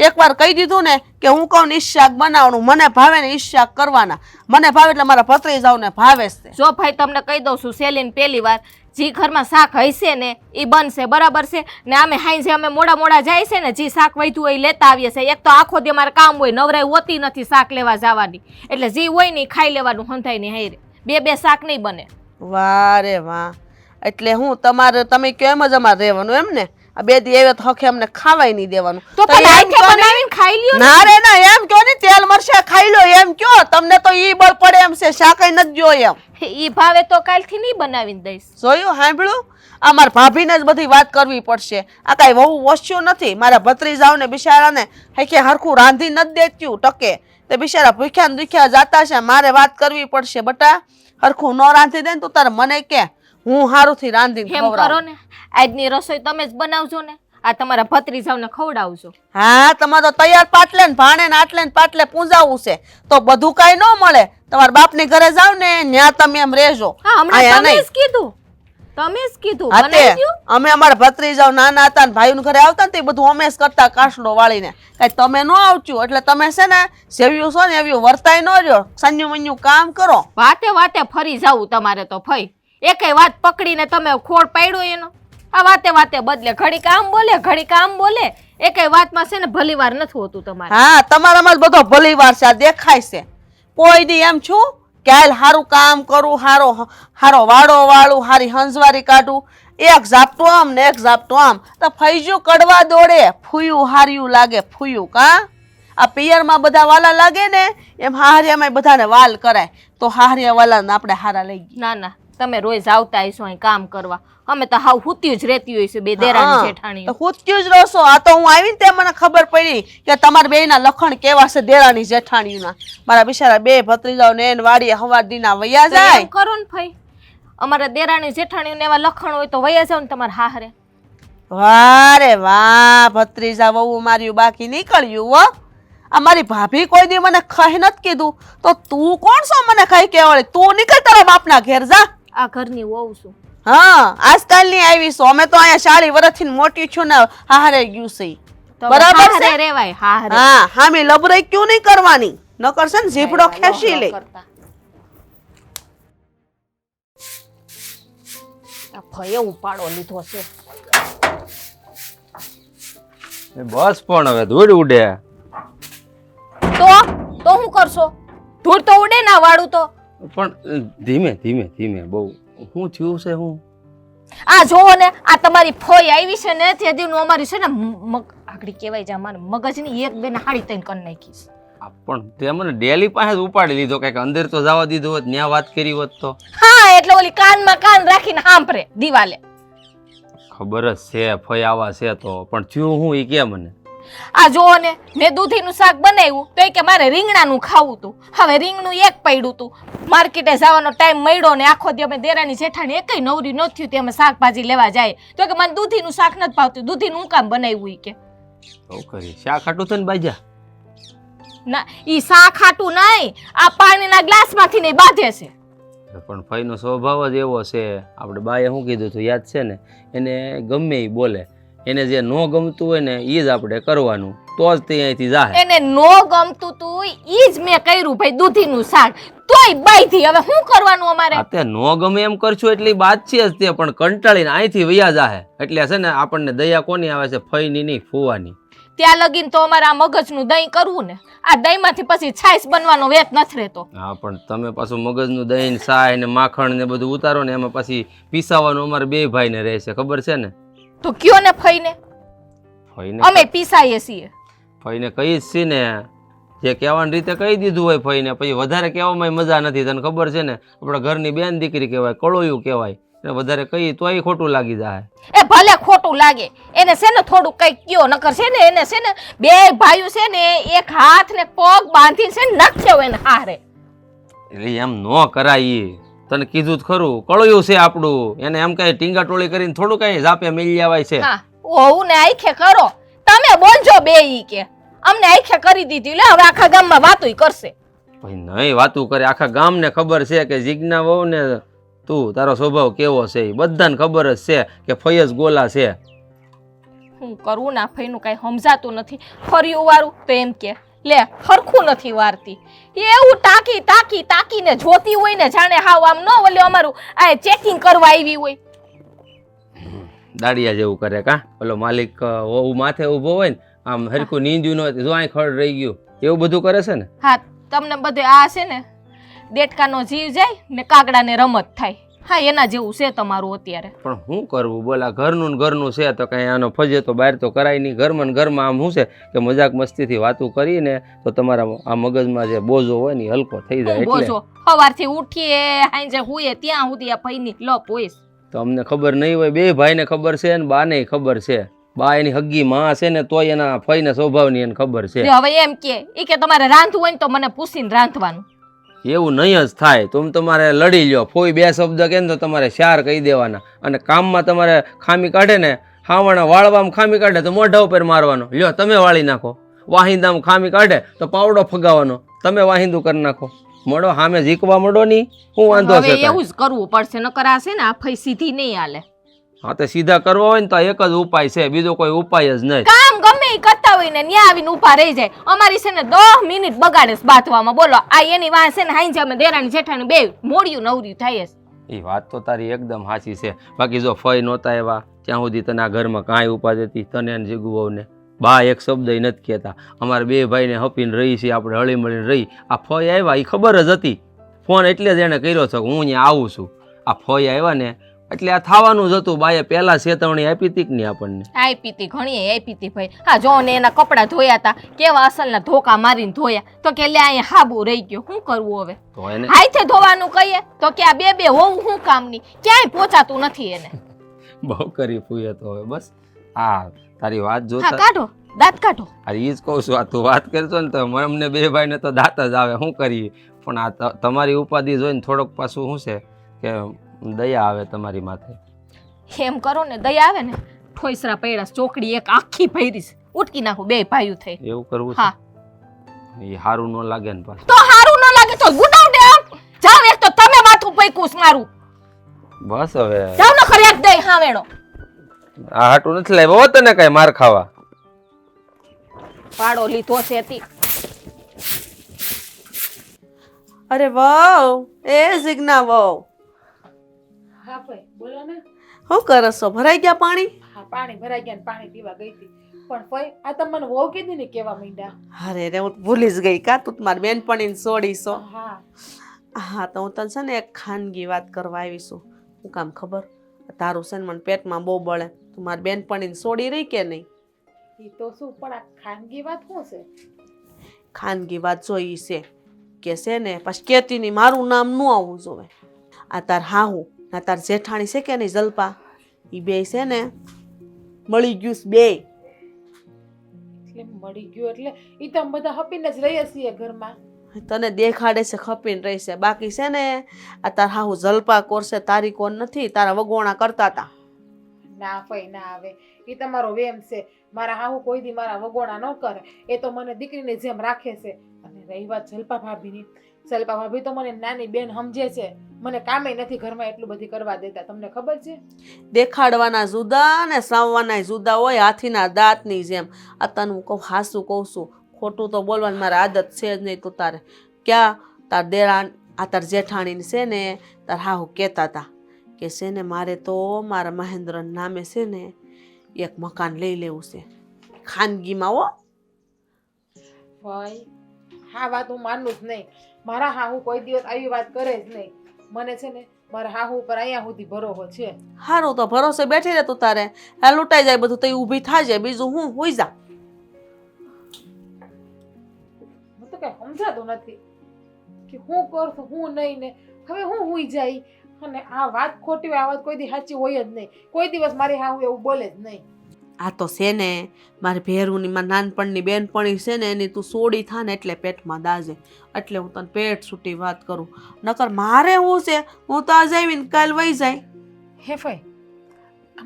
એક વાર કહી દીધું ને કે હું કહું ઈશ શાક બનાવવાનું, મને ભાવે ને ઈશ શાક કરવાના. મને ભાવે એટલે મારા ભત્રીજાઓને ભાવે છે. જો ભાઈ તમને કહી દઉં છું સેલીન પહેલી વાર જે ઘરમાં શાક હશે ને એ બનશે બરાબર છે ને. અમે હાઈ અમે મોડા જાય છે ને જે શાક વધ્યું હોય એ લેતા આવીએ છીએ. એક તો આખો દી અમારે કામ હોય, નવરાઈ હોતી નથી શાક લેવા જવાની. એટલે જે હોય ને એ ખાઈ લેવાનું હંધાઈ ને હાઈરે. 2 શાક નહીં બને. વાહ રે વાહ. એટલે હું તમારે તમે કહો એમ જ અમારે રહેવાનું એમ ને? આ 2 દી આવ્યો તો હખે અમને ખાવાય નહીં દેવાનું. તો પણ આખે બનાવીને ખાઈ લ્યો. ના રે ના એમ કયો ને તેલ મરચા ખાઈ લો એમ કયો. તમને તો ઈ બળ પડે એમ છે, શાકાઈ નથી જોઈ એમ. ઈ ભાવે તો કાલથી નહીં બનાવીને દઈશ. જોયું સાંભળ્યું? આ મારા ભાભીને જ બધી વાત કરવી પડશે. આ કાંઈ વહુ વસ્યું નથી. મારા ભત્રીજાઓને બિચારાને હૈકે હરખું રાંધી નથી દેત્યું ટકે. તે બિચારા ભૂખ્યા ને દુખ્યા જાતા છે. મારે વાત કરવી પડશે. બટા હરખું ન રાંધી દે ને તું તારે મને કે હું હારુંથી રાંધીને એમ કરો ને આજની રસોઈ તમે જ બનાવજો ને. આ તમારા ભત્રીજાઓને ખવડાવજો. હા તમારે તો તૈયાર પાટલે ને ભાણે ને આટલે ને પાટલે પૂંજાવું છે તો બધું કાંઈ ન મળે. તમારા બાપની ઘરે જાવ ને ત્યાં તમે એમ રહેજો. હા હમણાં તમે જ કીધું. તમે જ કીધું હા બનાવી તે દ્યો. અમે અમારા ભત્રીજાઓ નાના હતા ને ભાઈઓને ઘરે આવતા ને તે બધું અમે જ કરતા કાસડો વાળીને. કાંઈ તમે ન આવજો એટલે તમે છે ને જેવ્યું છો ને એવ્યું વર્તાય ન રહ્યો. સંયું મન્યું કામ કરો. વાતે ફરી જાવું તમારે તો ફઈ. એકેય વાત પકડીને તમે ખોડ પાડ્યો એનો. આ વાતે બદલે ઘડી કામ બોલે ઘડી કામ બોલે. એકેય વાતમાં છે ને ભલીવાર નથી હોતું તમારે. હા તમારામાં જ બધો ભલીવાર છે. આ દેખાય છે. કોઈ દી એમ છું કે હાલ હારું કામ કરું, હારો વાડો વાળું, હારી હંજવારી કાઢું. એક ઝાપટું આમ ને એક ઝાપટું આમ તો ફૈજું કડવા દોડે. ફૂયું હાર્યું લાગે ફૂયું કા? આ પિયરમાં બધા વાલા લાગે ને એમ હારિયામાં બધાને વાલ કરાય તો હારિયા વાલાને આપણે હારા લઈ ગયા. ના તમે રોજ આવતા હશો અહીં કામ કરવા, અમે તો હાવ હુત્યું જ રહેતી હોય છે બે દેરાણી જેઠાણીઓ. હુત્યું જ રહો. આ તો હું આવી ને તે મને ખબર પડી કે તમારા બેયના લખણ કેવા છે દેરાણી જેઠાણીના. મારા બિચારા બે ભત્રીજાઓને એને વાડીએ હવારદીના વયા તો જાય. એમ કરો ને ભાઈ, અમારા દેરાણી જેઠાણીઓને એવા લખણ હોય તો વયા જાવ ને તમારા હાહરે. વાહ રે વાહ, ભત્રીજા વહુ માર્યું બાકી નીકળ્યું હો. આ મારી ભાભી કોઈ દી મને ખાઈ નથી કીધું, તો તું કોણ છો મને ખાઈ કેવાળી? તું નીકળ તારા બાપના ઘેર જા. આ ઘરની વહુ છું. હા, આજકાલની આવી છો. અમે તો અહીંયા 40 વર્ષથી મોટી છું ને હારે ગયું છે. તો બરાબર હાહરે છે? રેવાય હાહરે. હા, હામી લબરાઈ ક્યું નહીં કરવાની, ન કરશે ને જીભડો ખેંચી લે. આ ભયે ઉપાડો લીધો છે. બસ પણ હવે ધૂળ ઉડે. તો શું કરશો? ધૂળ તો ઉડે ના વાળું તો. પણ ધીમે ધીમે ધીમે બહુ શું થયું છે? હું આ જોવો ને, આ તમારી ફોઈ આવી છે ને તે દીનું અમારી છે ને આગળ કહેવાય છે, અમારે મગજની એક બે ને હાડી તઈને કરી નાખીશ. પણ તે મને ડેલી પાસે જ ઉપાડી લીધો, કઈક અંદર તો જવા દીધું હોત, ન્યા વાત કરી હોત તો. હા, એટલે ઓલી કાનમાં કાન રાખીને સાંભળે દિવાલે. ખબર જ છે ફઈ આવા છે તો, પણ થયું હું એ કે મને. આ જોવો ને, મેં દૂધીનું શાક બનાવ્યું તો એ કે મારે રીંગણાનું ખાવું હતું. હવે રીંગણું એક પડ્યું હતું, માર્કેટે જવાનો ટાઈમ મળ્યો ને આખો દી અમે દેરાણી જેઠાણી એકય નવરી ન થયું તે અમે શાકભાજી લેવા જાય તો કે મને દૂધીનું શાક નથી ભાવતું, દૂધીનું હું કામ બનાવ્યું ઈ કે. તો કરી શાક ખાટું છે ને બાજા? ના, ઈ શાક ખાટું નહીં, આ પાણીના ગ્લાસમાંથી નહીં બાંધે છે. પણ ફઈનો સ્વભાવ જ એવો છે. આપણે બાએ શું કીધું હતું યાદ છે ને? એને ગમે એ બોલે, એને જે ન ગમતું હોય ને એ જ આપણે કરવાનું, તો જ તે અહીંથી જાહે. એને નો ગમતું તું ઈ જ મેં કર્યું ભાઈ, દૂધીનું શાક. તોય બાઈથી હવે શું કરવાનું અમારે? આ તે નો ગમે એમ કરશું એટલી વાત છે જ તે, પણ કંટાળીને અહીંથી વયા જાહે. એટલે છે ને આપણને દયા કોની આવે છે? ફઈની નહીં, ફુવાની. ત્યાં લગીન તો અમારે આ મગજનું દહીં કરવું ને, આ દહીંમાંથી પછી છાશ બનવાનો વેત નથી રહેતો. હા, પણ તમે પાછું મગજનું દહીં સાય ને માખણ ને બધું ઉતારો ને એમાં પછી પીસાવાનું અમારે બે ભાઈને રહેશે, ખબર છે ને? તો કયો ને ફઈને, ફઈને અમે પીસાઈએ છીએ. ફઈને કહીશ છે ને, જે કહેવાની રીતે કહી દીધું હોય ફઈને, પછી વધારે કહેવામાં મજા નથી. તને ખબર છે ને, આપણા ઘરની બેન દીકરી કહેવાય, કળોયું કહેવાય, એને વધારે કહી તોય ખોટું લાગી જાય. એ ભલે ખોટું લાગે, એને છે ને થોડું કઈક કયો, નકર છે ને એને છે ને બે ભાઈઓ છે ને એક હાથ ને પગ બાંધીને છે ને નાખ્યો એને હારે. એટલે એમ ન કરાય. તને કીધું જ ખરું, કળોયું છે આપણું, એને એમ કઈ ટીંગા ટોળી કરીને થોડું કઈ ઝાપે મિલી આવાય છે. હા, ઓવું ને આખે કરો, તમે બોલજો બે ઈ કે અમને આખે કરી દીધી, લે હવે આખા ગામમાં વાતોય કરશે. ભાઈ નહીં વાતું કરે, આખા ગામને ખબર છે કે જીજ્ઞા વહુ ને તું તારો સ્વભાવ કેવો છે, એ બધાને ખબર જ છે કે ફયજ ગોલા છે. હું કરવું ના ફઈનું કઈ સમજાતું નથી. ફર્યું વારું તો એમ કે લે હરખું નથી વારતી, એવું ટાંકી ટાંકી ટાંકીને જોતી હોય ને જાણે હાવ આમ ન ઓલે અમારું આ ચેકિંગ કરવા આવી હોય. દાડિયા જેવું કરે કા, ઓલો માલિક વહુ માથે ઊભો હોય ને આમ હરખું નીંદ્યું ન હોય, જો અહીં ખડ રહી ગયું, એવું બધું કરે છે ને. હા, તમને બધે આ છે ને દેડકાનો જીવ જાય ને કાગડાને રમત થાય. હા, એના જેવું છે તમારું અત્યારે. પણ શું કરવું બોલ, આ ઘરનું ને ઘરનું છે તો કઈ આનો ફજે તો બહાર તો કરાય નહીં. ઘરમાં ને ઘરમાં આમ શું છે કે મજાક મસ્તીથી વાતું કરીને તો તમારા આ મગજમાં જે બોજો હોય ને એ હલકો થઈ જાય. એટલે બોજો સવારથી ઉઠીએ હાંજે હુએ ત્યાં સુધી આ ફઈની લપ હોય. તો અમને ખબર નહીં હોય, બે ભાઈને ખબર છે ને બાને ખબર છે. બા એની હગ્ગી માં છે ને તોય એના ફઈને સ્વભાવની એને ખબર છે. હવે એમ કે તમારે રાંધવું હોય ને તો મને પૂછીને રાંધવાનું. એવું નહીં જ થાય. તમારે લડી લ્યો, ફોઈ બે શબ્દ કહે ને તો તમારે ચાર કહી દેવાના, અને કામમાં તમારે ખામી કાઢે ને, હાવણા વાળવામાં ખામી કાઢે તો મોઢા ઉપર મારવાનો, લ્યો તમે વાળી નાખો. વાહિંદામાં ખામી કાઢે તો પાવડો ફગાવવાનો, તમે વાહિંદું કરી નાખો. મળો સામે ઝીકવા મળો નહીં, હું વાંધો છે? એવું જ કરવું પડશે, નકર આ છે ને આ ફઈ સીધી નહીં હાલે. હા, તો સીધા કરવા હોય ને તો એક જ ઉપાય છે, બીજો કોઈ ઉપાય જ નહીં. કામ ગમે એ કરતા હોય ને ન્યા આવીને ઊભા રહી જાય. અમારી છે ને 10 મિનિટ બગાડે છે બાથવામાં. બોલો આ એની વાં છે ને હાઈ અમે દેરાણી જેઠાણી બે મોડિયું નવર્યું થાય છે. એ વાત તો તારી એકદમ સાચી છે. બાકી જો ફઈ નહોતા એવા ત્યાં સુધી તને આ ઘરમાં કાંઈ ઉપાધિ હતી, તને અને જીગુ વહુને બા એક શબ્દ નથી કહેતા. અમારા બે ભાઈને હપીને રહી છીએ આપણે, હળી મળીને રહી. આ ફઈ આવ્યા એ ખબર જ હતી, ફોન એટલે જ એને કર્યો છે કે હું અહીંયા આવું છું. આ ફઈ આવ્યા ને એટલે આ થવાનું જ હતું. બાએ પહેલા ચેતવણી આપી હતી કે નહીં આપણને? આપી તી, ઘણી આપી તી ભાઈ. હા જો ને એના કપડાં ધોયા હતા, કેવા અસલના ધોકા મારીને ધોયા, તો કે લે અહીંયા હાબુ રહી ગયો, શું કરવું હવે? તો એને હાથે ધોવાનું કહીએ તો કે આ બે હોવું શું કામની, ક્યાંય પહોંચાતું નથી એને. બહુ કરી ફૂએ તો હવે બસ. હા તારી વાત હા જોતા કાઢો, દાંત કાઢો. અરે એ જ કહું છું, આ તું વાત કરશો ને તો અમને બે ભાઈને તો દાંત જ આવે, શું કરીએ. પણ આ તમારી ઉપાધિ જોઈને થોડોક પાછું શું છે કે દયા આવે તમારી માથે. એમ કરો ને, દયા આવે ને, ઠોઈસરા પૈડા ચોકડી એક આખી ભૈરીશ, ઉટકી નાખું બે ભાઈઓ થઈ. એવું કરવું છે? હા એ સારું ન લાગે ને પાછું. તો હારું ન લાગે તો ગુડાવ દે આમ. જાવ એક તો તમે માથું પૈકુસ મારું. બસ હવે જાવ ન ખરી એક દઈ હાવેણો. આ હાટું નથી લાવ્યો તને કઈ માર ખાવા. પાડો લીધો છે તી. અરે વાવ, એ જીજ્ઞા વાવ, હા ભાઈ બોલો ને. શું કરો છો? ભરાઈ ગયા પાણી? હા પાણી ભરાઈ ગયા ને પાણી પીવા ગઈ હતી. પણ ભાઈ આ તમે મને વહુ કીધી ને કેવા માંડ્યા. અરે રે, હું તો ભૂલી જ ગઈ. કા તું મારી બેનપણીને છોડીશો? હા હા તો હું તને છે ને એક ખાનગી વાત કરવા આવીશું. શું કામ ખબર? તારું છે ને મને પેટમાં બહુ બળે. તું મારી બેનપણીને છોડી રહી કે નહીં? એ તો શું, પણ આ ખાનગી વાત શું છે? ખાનગી વાત જોઈ છે કે છે ને પછી કેતીની મારું નામ ન આવવું જોવે. આ તાર હાહુ ના તાર જેઠાણી છે કે નહીં જલપા, એ બે છે ને મળી ગયું છે બે. એટલે મળી ગયું એટલે એ તો અમે બધા હપીને જ રહીએ છીએ ઘરમાં. તને દેખાડે છે ખપીને રહેશે, બાકી છે ને આ તાર હાહુ જલપા કોરશે, તારી કોણ નથી. તારા વગોણા કરતા હતા. ના ભાઈ ના આવે, એ તમારો વેમ છે. મારા હાહુ કોઈ દી મારા વગોણા ન કરે, એ તો મને દીકરીની જેમ રાખે છે. અને રહી વાત જલપા ભાભીની, જલપા ભાભી તો મને નાની બેન સમજે છે. મને કામે નથી ઘરમાં એટલું બધી કરવા દેતા, તમને ખબર છે? દેખાડવાના જુદા ને સાવવાના જુદા હોય, હાથીના દાંતની જેમ. આ તને હું કહું, હાસું કહું છું, ખોટું તો બોલવાની મારી આદત છે જ નહીં. તું તારે ક્યાં તાર દેરા આ તાર જેઠાણીને છે ને તાર હાહુ કહેતા હતા કે છે ને મારે તો મારા મહેન્દ્રના નામે છે ને એક મકાન લઈ લેવું છે ખાનગીમાં. હો ભાઈ હા વાત હું માનું જ નહીં. મારા હાહુ કોઈ દિવસ આવી વાત કરે જ નહીં. મને છે ને મારા હાહુ ઉપર અહીંયા સુધી ભરોસો છે. સારું તો ભરોસે બેઠી રહે તું તારે. હા લૂંટાઈ જાય બધું તો ઊભી થાજે, બીજું હું હોઈ જા. મને તો કઈ સમજાતું નથી કે હું કરશું હું નહીં ને. હવે હું હુઈ જાય. અને આ વાત ખોટી હોય, આ વાત કોઈ દી સાચી હોય જ નહીં. કોઈ દિવસ મારી હાહુ એવું બોલે જ નહીં. આ તો છે ને મારી ભેરુની માં નાનપણની બેનપણી છે ને એની તું સોડી થા ને એટલે પેટમાં દાજે. એટલે હું તને પેટ છૂટી વાત કરું. નકર મારે શું છે, હું તો આજ આવીને કાલ વહી જાય. હે ભાઈ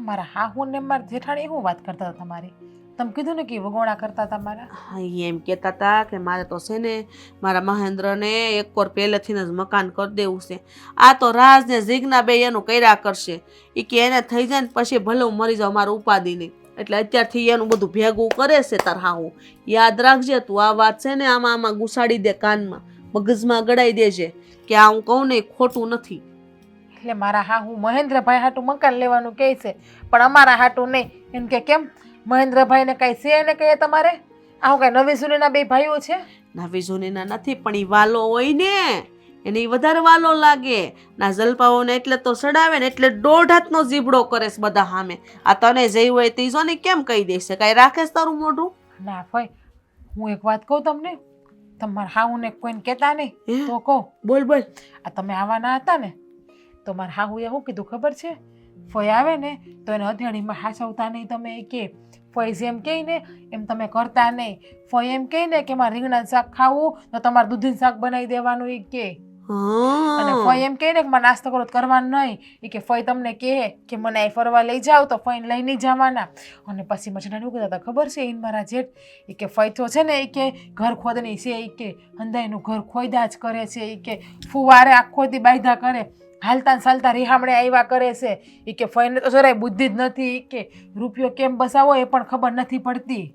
મારા હાહુ ને મારા જેઠાણી શું વાત કરતા હતા તમારી? તમે કીધું ને કે વગોણા કરતા હતા મારા. હા ઈ એમ કહેતા હતા કે મારે તો છે ને મારા મહેન્દ્રને એક કોર પહેલેથી જ મકાન કરી દેવું છે. આ તો રાજ ને જીજ્ઞા બે એનું કર્યા કરશે. એ કે એને થઈ જાય ને પછી ભલે હું મરી જાઉં, મારું ઉપાધિ નહીં. એટલે અત્યારથી એનું બધું ભેગું કરે છે તાર હાહુ. યાદ રાખજે તું આ વાત છે ને આમાં ઘુસાડી દે કાનમાં, મગજમાં ગળાઈ દેજે કે આ હું કહું ને એ ખોટું નથી. એટલે મારા હાહુ મહેન્દ્રભાઈ હાટું મકાન લેવાનું કહે છે, પણ અમારા હાટું નહીં. એમ કે કેમ મહેન્દ્રભાઈને કઈ છે ને કહીએ તમારે? આવું કઈ નવી સુનીના બે ભાઈઓ છે? નવી જૂનીના નથી, પણ એ વાલો હોય ને એને ઈ વધારે વાલો લાગે. ના જલપાઓને એટલે તો સડાવે ને એટલે 1.5 હાથનો જીબડો કરે છે બધા સામે. આ તને જઈ હોય તે જો ને કેમ કહી દેશે? કઈ રાખે તારું મોઢું? ના ભાઈ હું એક વાત કહું તમને, તમારા હાહુને કોઈને કહેતા નહીં તો કહું. બોલ બોલ. આ તમે આવવાના હતા ને તો મારા હાહુએ શું કીધું ખબર છે? ફઈ આવે ને તો એને અધેણીમાં હાચવતા નહીં. તમે એ કે ફઈ જેમ કહે ને એમ તમે કરતા નહીં. ફઈ એમ કહે ને કે મારે રીંગણાનું શાક ખાવું તો તમારે દૂધીનું શાક બનાવી દેવાનું એ કે. અને ફઈ એમ કહે ને કે મારે નાસ્તો કરો તો કરવાનું નહીં. એ કે ફઈ તમને કહે કે મને અહીં ફરવા લઈ જાઓ તો ફઈને લઈ નહીં જવાના. અને પછી મજાના એવું કહેતા હતા ખબર છે એને મારા જેઠ? એ કે ફઈ તો છે ને એ કે ઘર ખોદની છે. એ કે હંધાઈનું ઘર ખોદા જ કરે છે. એ કે ફુવારે આખો દી બાયધા કરે, હાલતા ચાલતા રિહામણે આવ્યા કરે છે. એ કે ફઈને તો જરાય બુદ્ધિ જ નથી. એ કે રૂપિયો કેમ બસાવો એ પણ ખબર નથી પડતી.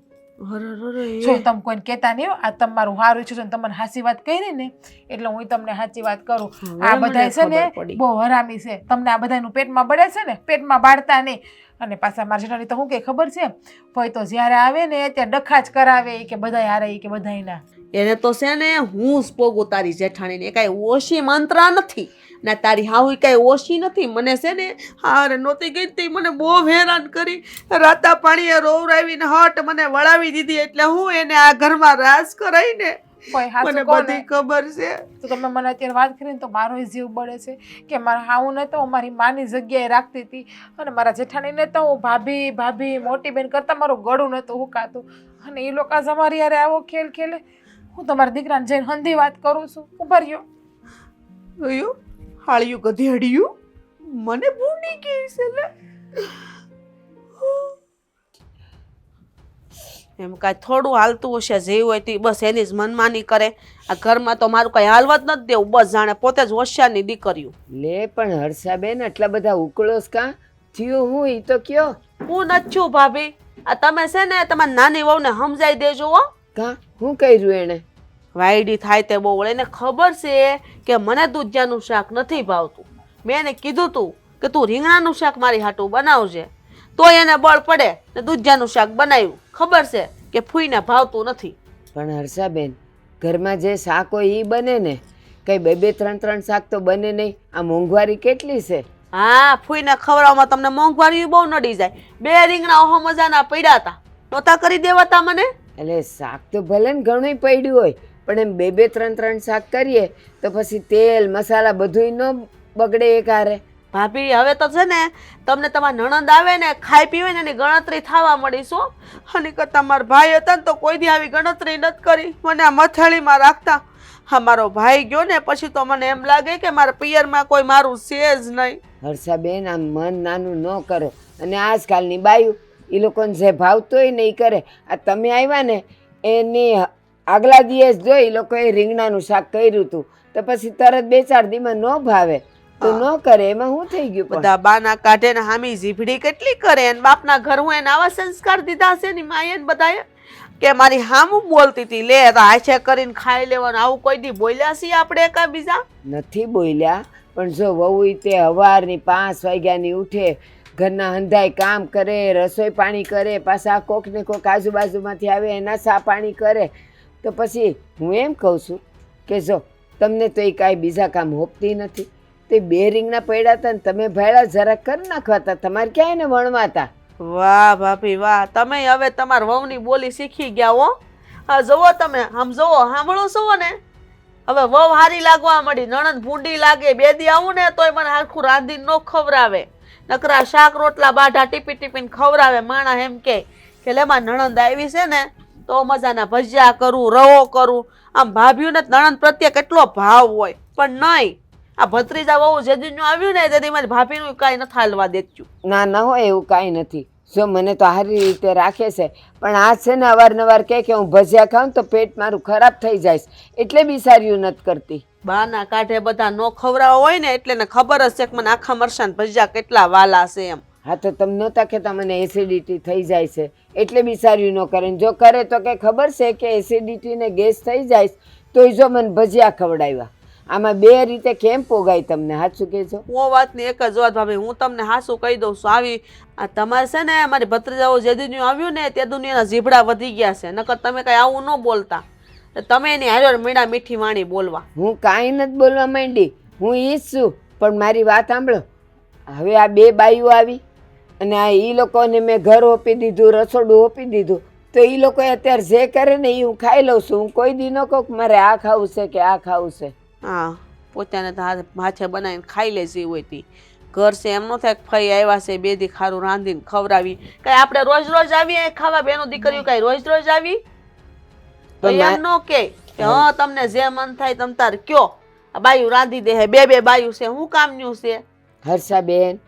જો તમે કોઈને કહેતા નહીં. આ તમારું સારું ઈચ્છો છો ને તમને સાચી વાત કરી ને એટલે હું તમને સાચી વાત કરું. આ બધા છે ને બહુ હરામી છે. તમને આ બધાનું પેટમાં બળે છે ને, પેટમાં બાળતા નહીં. અને પાછા મારા જેઠાણી તો શું કે ખબર છે? ફઈ તો જ્યારે આવે ને ત્યારે ડખા જ કરાવે કે બધા હારે કે બધાયના. એને તો છે ને હું જ પોગું તારી જેઠાણીને. એ કાંઈ ઓછી મંત્રા નથી ને તારી હાહુ કાંઈ ઓછી નથી. મને છે ને હારે નહોતી ગઈ તી મને બહુ હેરાન કરી, રાતા પાણીએ રોવરાવીને હટ મને વળાવી દીધી. એટલે હું એને આ ઘરમાં રાસ કરાઈને કોઈ હાચું મને કહો ને બધી ખબર છે. તો તમે મને અત્યારે વાત કરીને તો મારો જીવ બળે છે કે મારા હાઉને તો હું મારી માની જગ્યાએ રાખતી હતી અને મારા જેઠાણીને તો હું ભાભી ભાભી મોટી બેન કરતાં મારું ગળું નહોતું હુકાતું. અને એ લોકો આજ અમારી યારે આવો ખેલ ખેલે. હું તમારા દીકરાને જઈને હંધી વાત કરું છું. ઉભા રહ્યો. અયો હાળિયું ગધેડિયું મને ભૂંડી ગઈ છે લે. એમ કાંઈ થોડું હાલતું હશે, જે હોય તે બસ એની જ મનમાની કરે. આ ઘરમાં તો મારું કાંઈ હાલવા જ નથી દેવું. બસ જાણે પોતે જ હોશિયારની દીકરીઓ. લે પણ હર્ષાબેન આટલા બધા ઉકળોસ કાં થયું? હું ઈ તો કયો. હું નથી છું ભાભી. આ તમે છે ને તમારી નાની વહુને સમજાઈ દેજો હો. કાં હું કર્યું એણે? વાયડી થાય તે બહુ એને ખબર છે કે મને દૂધિયાનું શાક નથી ભાવતું. મેં એને કીધું તું કે તું રીંગણાનું શાક મારી હાટું બનાવજે, તો એને બળ પડે ને દૂધિયાનું શાક બનાવ્યું. ખબર છે કે ફૂઈને ભાવતું નથી. પણ હર્ષાબેન ઘરમાં જે શાક હોય એ બને ને, કંઈ બે બે ત્રણ ત્રણ શાક તો બને નહીં. આ મોંઘવારી કેટલી છે. હા, ફૂઈને ખવડાવવામાં તમને મોંઘવારી બહુ નડી જાય. 2 રીંગણા ઓહો મજાના પડ્યા હતા, નહોતા કરી દેવાતા મને. એટલે શાક તો ભલે ને ઘણું પડ્યું હોય, પણ એમ બે બે ત્રણ ત્રણ શાક કરીએ તો પછી તેલ મસાલા બધુંય ન બગડે એકારે. ભાભી હવે તો છે ને તમને તમારા નણંદ આવે ને ખાઈ પીવે ને એની ગણતરી થવા મળીશો. અને કરતા મારા ભાઈ હતા ને તો કોઈ દી આવી ગણતરી નથી કરી. મને આ મથાળીમાં રાખતા. હા, મારો ભાઈ ગયો ને પછી તો મને એમ લાગે કે મારા પિયરમાં કોઈ મારું છે જ નહીં. હર્ષાબેન આમ મન નાનું ન કરો. અને આજકાલની બાયું એ લોકોને જે ભાવતું હોય ને એ કરે. આ તમે આવ્યા ને એની આગલા દિવસ જોઈ એ લોકોએ રીંગણાનું શાક કર્યું હતું તો પછી તરત 2-4 દીમાં ન ભાવે તો ન કરે. એમાં શું થઈ ગયું? બધા બાના કાઢે ને હામી જીભડી કેટલી કરે. અને બાપના ઘર હું એને આવા સંસ્કાર દીધા છે ને માએ ને બધાએ કે મારી હામું બોલતી હતી લે હાચે કરીને ખાઈ લેવાનું. આવું કોઈ દી બોલ્યા છીએ આપણે એકા બીજા? નથી બોલ્યા, પણ જો વહુ તે સવારની 5 વાગ્યાની ઉઠે, ઘરના હંધાય કામ કરે, રસોઈ પાણી કરે, પાછા કોક ને કોક આજુબાજુમાંથી આવે એના સા પાણી કરે, તો પછી હું એમ કહું છું કે જો તમને તો એ કાંઈ બીજા કામ હોપતી નથી. તે 2 રીંગણા પડ્યા હતા ને તમે ભાડા જરાક કરી નાખવાતા. તમારે ક્યાં એને વણવાતા? વાહ ભાભી વાહ, તમે હવે તમારા વહુની બોલી શીખી ગયા હો. હા જુઓ તમે આમ જુઓ સાંભળો છો ને, હવે વહુ હારી લાગવા મળી. નણંદ ભૂંડી લાગે. 2 દી આવું ને તોય મને આખું રાંધીને ન ખવડાવે. નકરા શાક રોટલા બાઢા ટીપી ટીપીને ખવડાવે. માણા એમ કે લેમાં નણંદ આવી છે ને તો મજાના ભજીયા કરું, રવો કરું. આમ ભાભીઓને નણંદ પ્રત્યે કેટલો ભાવ હોય. પણ નહીં, આ ભત્રીજા વહુ જેદીનું આવ્યું ને તેથી મારી ભાભીનું કાંઈ નથી હાલવા દેતું. ના ના હોય એવું કાંઈ નથી. જો મને તો સારી રીતે રાખે છે, પણ આ છે ને અવારનવાર કહે કે હું ભજીયા ખાઉં તો પેટ મારું ખરાબ થઈ જાય એટલે બિસાર્યું નથી કરતી. બાના કાઢે બધા નો ખવડાવવા હોય ને એટલે ને ખબર જ છે કે મને આખા મરસાન ભજીયા કેટલા વાલા છે એમ. હા તો તમે નહોતા કહેતા મને એસિડિટી થઈ જાય છે એટલે બિસાર્યું ન કરે. જો કરે તો કે ખબર છે કે એસિડિટી ને ગેસ થઈ જાય તોય જો મને ભજીયા ખવડાવ્યા. આમાં 2 રીતે કેમ પોગાય તમને? સાચું કહેજો. હું વાતની એક જ વાત ભાભી, હું તમને હાસું કહી દઉં છું. આવી આ તમારે છે ને મારી ભત્રીજાઓ જે દુનિયા આવ્યું ને તે દુનિયાના જીભડા વધી ગયા છે. નકર તમે કઈ આવું ન બોલતા. તમે એની હારે મીઠા મીઠી વાણી બોલવા. હું કાંઈ નથી બોલવા માંડી. હું ઈ જ છું. પણ મારી વાત સાંભળો. હવે આ 2 બાઈઓ આવી અને આ એ લોકોને મેં ઘર આપી દીધું, રસોડું આપી દીધું, તો એ લોકોએ અત્યારે જે કરે ને એ હું ખાઈ લઉં છું. હું કોઈ દી ન કહું કે મારે આ ખાવું છે કે આ ખાવું છે. હા, પોતાને તો માથે બનાવીને ખાઈ લે જે હોય તે. ઘર છે એમ ન થાય કે ફઈ આવ્યા છે 2 દી ખારું રાંધીને ખવડાવી. કઈ આપણે રોજ રોજ આવીએ ખાવા બેનો દીકરીઓ? કઈ રોજ રોજ આવી તો એમ ન કે હા તમને જે મન થાય તમ તાર કયો. આ બાયું રાંધી દે. 2 બાયું છે, શું કામનું છે? હર્ષાબેન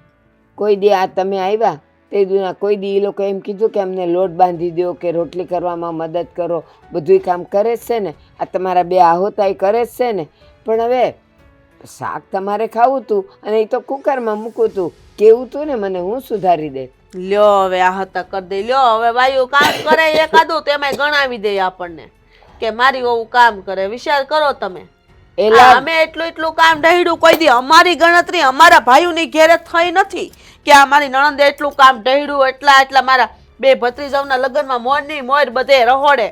કોઈ દી આ તમે આવ્યા તે દુના કોઈ દી એ લોકો એમ કીધું કે અમને લોટ બાંધી દો કે રોટલી કરવામાં મદદ કરો? બધુંય કામ કરે જ છે ને. આ તમારા 2 આહોતાઈ કરે જ છે ને. પણ હવે શાક તમારે ખાવું હતું અને એ તો કુકરમાં મૂકવું હતું. કેવું હતું ને મને, હું સુધારી દે. લ્યો હવે આ હતા કરી દે. લ્યો હવે બાયું કામ કરે એકાદું તો એમાંય ગણાવી દે આપણને કે મારી વહુ કામ કરે. વિચાર કરો તમે. અમે એટલું કામ ઢહ્યું કોઈ દી અમારી ગણતરી અમારા ભાઈઓની ઘેરે થઈ નથી કે આ મારી નણંદે એટલું કામ ઢહ્યું. એટલા મારા 2 ભત્રીજાઓના લગ્નમાં મોર ની મોર બધે રહોડે.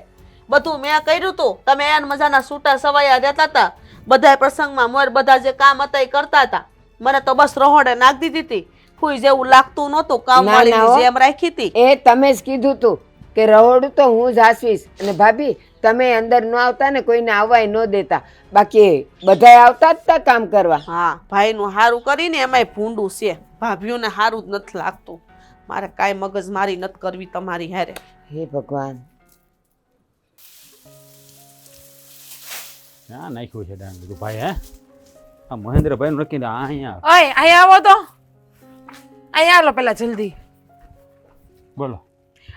બધું મેં કર્યું તું. તમે એન મજાના છૂટા સવાયા રહેતા હતા, બધા પ્રસંગમાં મોર બધા જે કામ હતા એ કરતા હતા. મને તો બસ રહોડે નાખી દીધી હતી. કોઈ જેવું લાગતું નહોતું, કામ ના, ના, હો. વાળી જેમ રાખી હતી. એ તમે જ કીધું તું કે રહોડું તો હું જ હાસવીશ, અને ભાભી તમે અંદર ન આવતા ને કોઈને આવવાય ન દેતા, બાકી બધાય આવતા જ તા કામ કરવા. હા, ભાઈનું હારું કરીને એમાંય ભૂંડું છે. ભાભીઓને હારું જ નથી લાગતું. મારે કાંઈ મગજ મારી નથી કરવી તમારી હારે. હે ભગવાન. ક્યાં નાખ્યું છે ડાંગ બધું ભાઈ? હે આ મહેન્દ્રભાઈ નું નક્કી અહીંયા ઓય અહીંયા આવો તો, અહીંયા આવો પેલા જલ્દી. બોલો.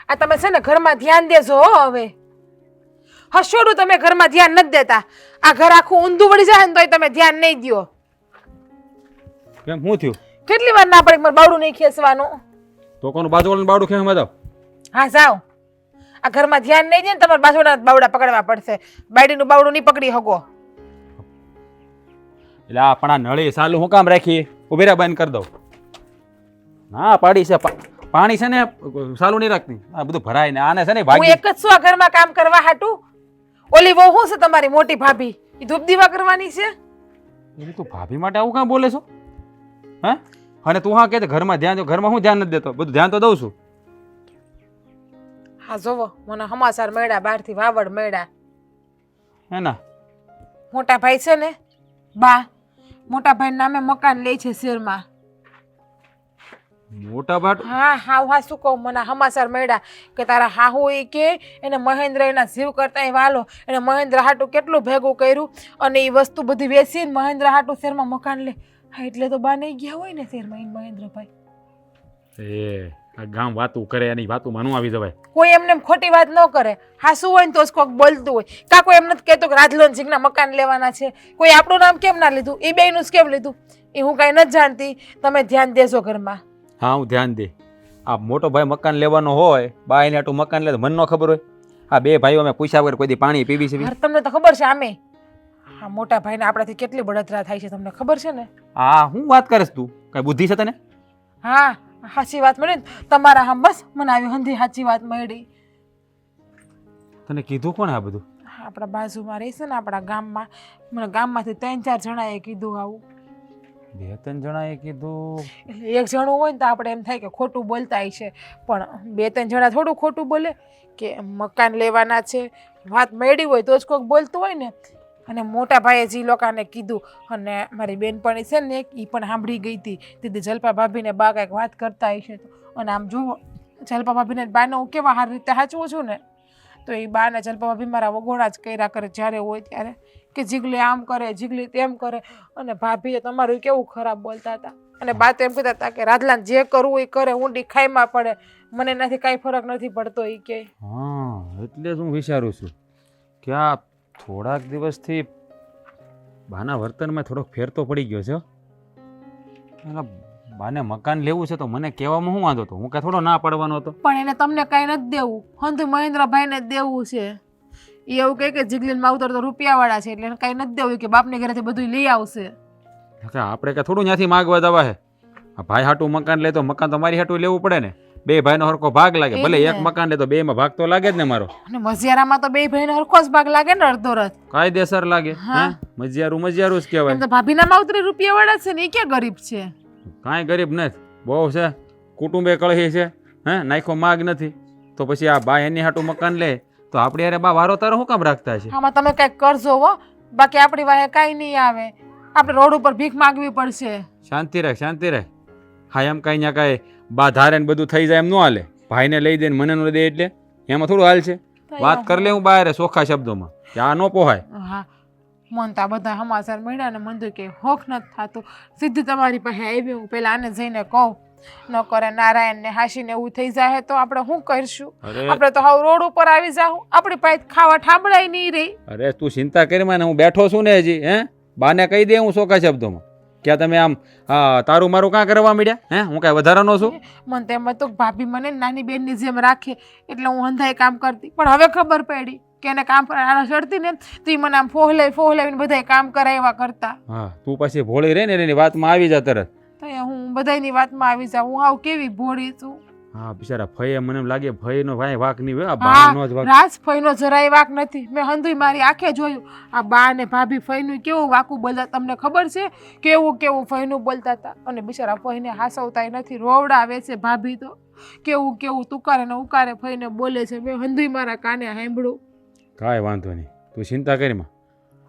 આ તમે છે ને ઘરમાં ધ્યાન દેજો હો હવે. હસોડું તમે ઘરમાં ધ્યાન નથી દેતા. આ ઘર આખું ઊંધું વળી જાય ને તોય તમે ધ્યાન નહીં દ્યો. કેમ શું થયું? કેટલી વાર ના પડે કે મારે બાવડું નહીં ખેંચવાનું? તો કોનું બાજુવાળાનું બાવડું ખેંચવા જાવ? હા જાઓ. આ ઘરમાં ધ્યાન નહીં દે ને તમારે બાજુના બાવડા પકડવા પડશે. બાયડીનું બાવડું નહીં પકડી શકો. એટલે આ પણ આ નળી ચાલુ હું કામ રાખી? ઉભી રહ્યા બંધ કરી દઉં. ના પાડી છે, પાણી છે ને ચાલુ નહીં રાખતી. આ બધું ભરાય ને આને છે ને હું ભાગી. એક જ છું આ ઘરમાં કામ કરવા હાટું. ઓલી વહુ શું છે તમારી મોટી ભાભી, એ ધૂપ દીવા કરવાની છે. એટલે તું ભાભી માટે આવું કામ બોલે છો? હે? અને તું હા કે ઘરમાં ધ્યાન દો. ઘરમાં હું ધ્યાન નથી દેતો, બધું ધ્યાન તો દઉં છું. હા જોવો, મને હમાસાર મળ્યા બહારથી વાવડ મળ્યા. હે ના? મોટા ભાઈ છે ને બા, મોટા ભાઈ નામે મકાન લે છે શેરમાં. મોટા ભાટ? હા હા હા, શું કહું, મને હમાસાર મળ્યા કે તારા હાહુ એ કે એને મહેન્દ્ર એના જીવ કરતા વાલો, એને મહેન્દ્ર હાટું કેટલું ભેગું કર્યું અને એ વસ્તુ બધી વેચીને મહેન્દ્ર હાટું શેરમાં મકાન લે. હા એટલે તો બા નહીં ગયા હોય ને શેરમાં ઈ મહેન્દ્રભાઈ. એ આ ગામ વાતું કરે એની વાતું માનું આવી જવાય. કોઈ એમને એમ ખોટી વાત ન કરે. હા શું હોય ને તો જ કોઈક બોલતું હોય. કાં કોઈ એમ નથી કહેતો કે રાજલોન સિંહના મકાન લેવાના છે. કોઈ આપણું નામ કેમ ના લીધું? એ બેયનું જ કેમ લીધું? એ હું કાંઈ નથી જાણતી. તમે ધ્યાન દેજો ઘરમાં. હા હું ધ્યાન દે. આ મોટો ભાઈ મકાન લેવાનો હોય, બા એને આટલું મકાન લે તો મને ન ખબર હોય? આ બે ભાઈઓ અમે પૂછ્યા વગર કોઈ દી પાણી પીવી છે? અરે તમને તો ખબર છે આમે આ મોટા ભાઈને આપણાથી કેટલી બળતરા થાય છે, તમને ખબર છે ને? હા હું વાત કરીશ તું? કઈ બુદ્ધિ છે તને? હા સાચી વાત મળી ને તમારા. હા બસ મને આવી હંધી સાચી વાત મળી. તને કીધું કોણે આ બધું? આપણા બાજુમાં રહે છે ને આપણા ગામમાં, મને ગામમાંથી 3-4 જણાએ કીધું આવું. 2-3 જણાએ કીધું? એટલે એક જણું હોય ને તો આપણે એમ થાય કે ખોટું બોલતા છે, પણ 2-3 જણા થોડું ખોટું બોલે કે મકાન લેવાના છે. વાત મળી હોય તો જ કોઈક બોલતું હોય ને. અને મોટા ભાઈએ જે લોકોને કીધું, અને મારી બેનપણી છે ને એ પણ સાંભળી ગઈ હતી. દીદી જલપા ભાભીને બા કંઈક વાત કરતા હશે તો. અને આમ જુઓ જલપા ભાભીને બાને હું કેવા સારી રીતે સાચવું છું ને, તો એ બા ને જલપા ભાભી મારા વગોડા જ કર્યા કરે જ્યારે હોય ત્યારે, કે જીગલી આમ કરે, જીગલી તેમ કરે. અને ભાભીએ તમારું કેવું ખરાબ બોલતા હતા. અને બા તો એમ કહેતા હતા કે રાજલાને જે કરવું એ કરે, ઊંડી ખાઈમાં પડે, મને એનાથી કાંઈ ફરક નથી પડતો એ કે. હા એટલે જ હું વિચારું છું કે આ થોડાક દિવસથી બાના વર્તનમાં થોડોક ફેર તો પડી ગયો છે. એના બાને મકાન લેવું છે તો મને કહેવામાં શું વાંધો હતો? હું કાંઈ થોડો ના પાડવાનો હતો. પણ એને તમને કાંઈ નથી દેવું, હંતુ મહેન્દ્રભાઈને જ દેવું છે. એ એવું કહે કે જીગલીન માવતર તો રૂપિયાવાળા છે એટલે એને કાંઈ નથી દેવું, કે બાપની ઘરેથી બધું લઈ આવશે. આપણે કાંઈ થોડું ત્યાંથી માગવા જવા હે? આ ભાઈ હાટું મકાન લે તો મકાન તો મારી હાટું લેવું પડે ને. બે ભાઈનો હરખો ભાગ લાગે. ભલે એક મકાન લે તો બેમાં ભાગ તો લાગે જ ને મારો. અને મજિયારામાં તો બે ભાઈનો હરખો જ ભાગ લાગે ને, અડધો રથ. કાયદેસર લાગે. હા મજિયારું મજિયારું જ કહેવાય. એમ તો ભાભીના માવતરી રૂપિયાવાળા છે ને, એ ક્યાં ગરીબ છે? કાંઈ ગરીબ નથી, બહુ છે. કુટુંબે કળહી છે. હે નાખો માગ નથી તો પછી આ બા એની હાટું મકાન લે તો આપણે યાર બા વારો તારો શું કામ રાખતા છે? આમાં તમે કંઈક કરજો હો, બાકી આપણી વાહે કાંઈ નહીં આવે. આપણે રોડ ઉપર ભીખ માંગવી પડશે. શાંતિ રાખ, શાંતિ રાખ. હા એમ કાંઈ ત્યાં કાંઈ બા ધારે ને બધું થઈ જાય એમ ન હાલે. ભાઈને લઈ દે ને મને ન દે એટલે એમાં થોડું હાલ છે. વાત કરી લે હું બહાર ચોખ્ખા શબ્દોમાં કે આ ન પોહાય. હા મન તો આ બધા સમાચાર મળ્યા ને મને તો કે હોખ નથી થતું. સીધી તમારી પાસે આવી, હું પેલા આને જઈને કહું. ન કરે નારાયણ ને હાસીને એવું થઈ જાય તો આપણે શું કરશું? આપણે તો હાવ રોડ ઉપર આવી જાવ, આપણી પાસે ખાવા ઠાબડાય નહીં રહી. અરે તું ચિંતા કરી મને, હું બેઠો છું ને હજી. હે બાને કહી દે હું ચોખ્ખા શબ્દોમાં. ક્યાં તમે આમ તારું મારું કાં કરવા માંડ્યા? હે હું કાંઈ વધારાનો છું? મને તેમ તો ભાભી મને નાની બેનની જેમ રાખે એટલે હું અંધાઈ કામ કરતી, પણ હવે ખબર પડી કે એને કામ આના ચડતી ને તો એ મને આમ ફોહલાવીને બધાય કામ કરાવ્યા કરતા. હા તું પછી ભોળી રહી ને એની વાતમાં આવી જા તરત. તો હું બધાની વાતમાં આવી જાઉં, હું આવ કેવી ભોળી છું. હા બિચારા ફઈએ મને એમ લાગે ફઈનો ભાઈ વાક નહીં હોય, આ હા બાનો જ વાક. રાજફઈનો જરાય વાક નથી. મેં હંધુય મારી આંખે જોયું. આ બા ને ભાભી ફઈનું કેવું વાકું બોલતા તમને ખબર છે? કેવું કેવું ફઈનું બોલતા હતા. અને બિચારા ફઈને હાસવતાય નથી, રોવડાવે છે ભાભી તો. કેવું કેવું તુકારે ને ઉકારે ફઈને બોલે છે. મેં હંધુય મારા કાને સાંભળ્યું. કાંઈ વાંધો નહીં, તું ચિંતા કરીમાં.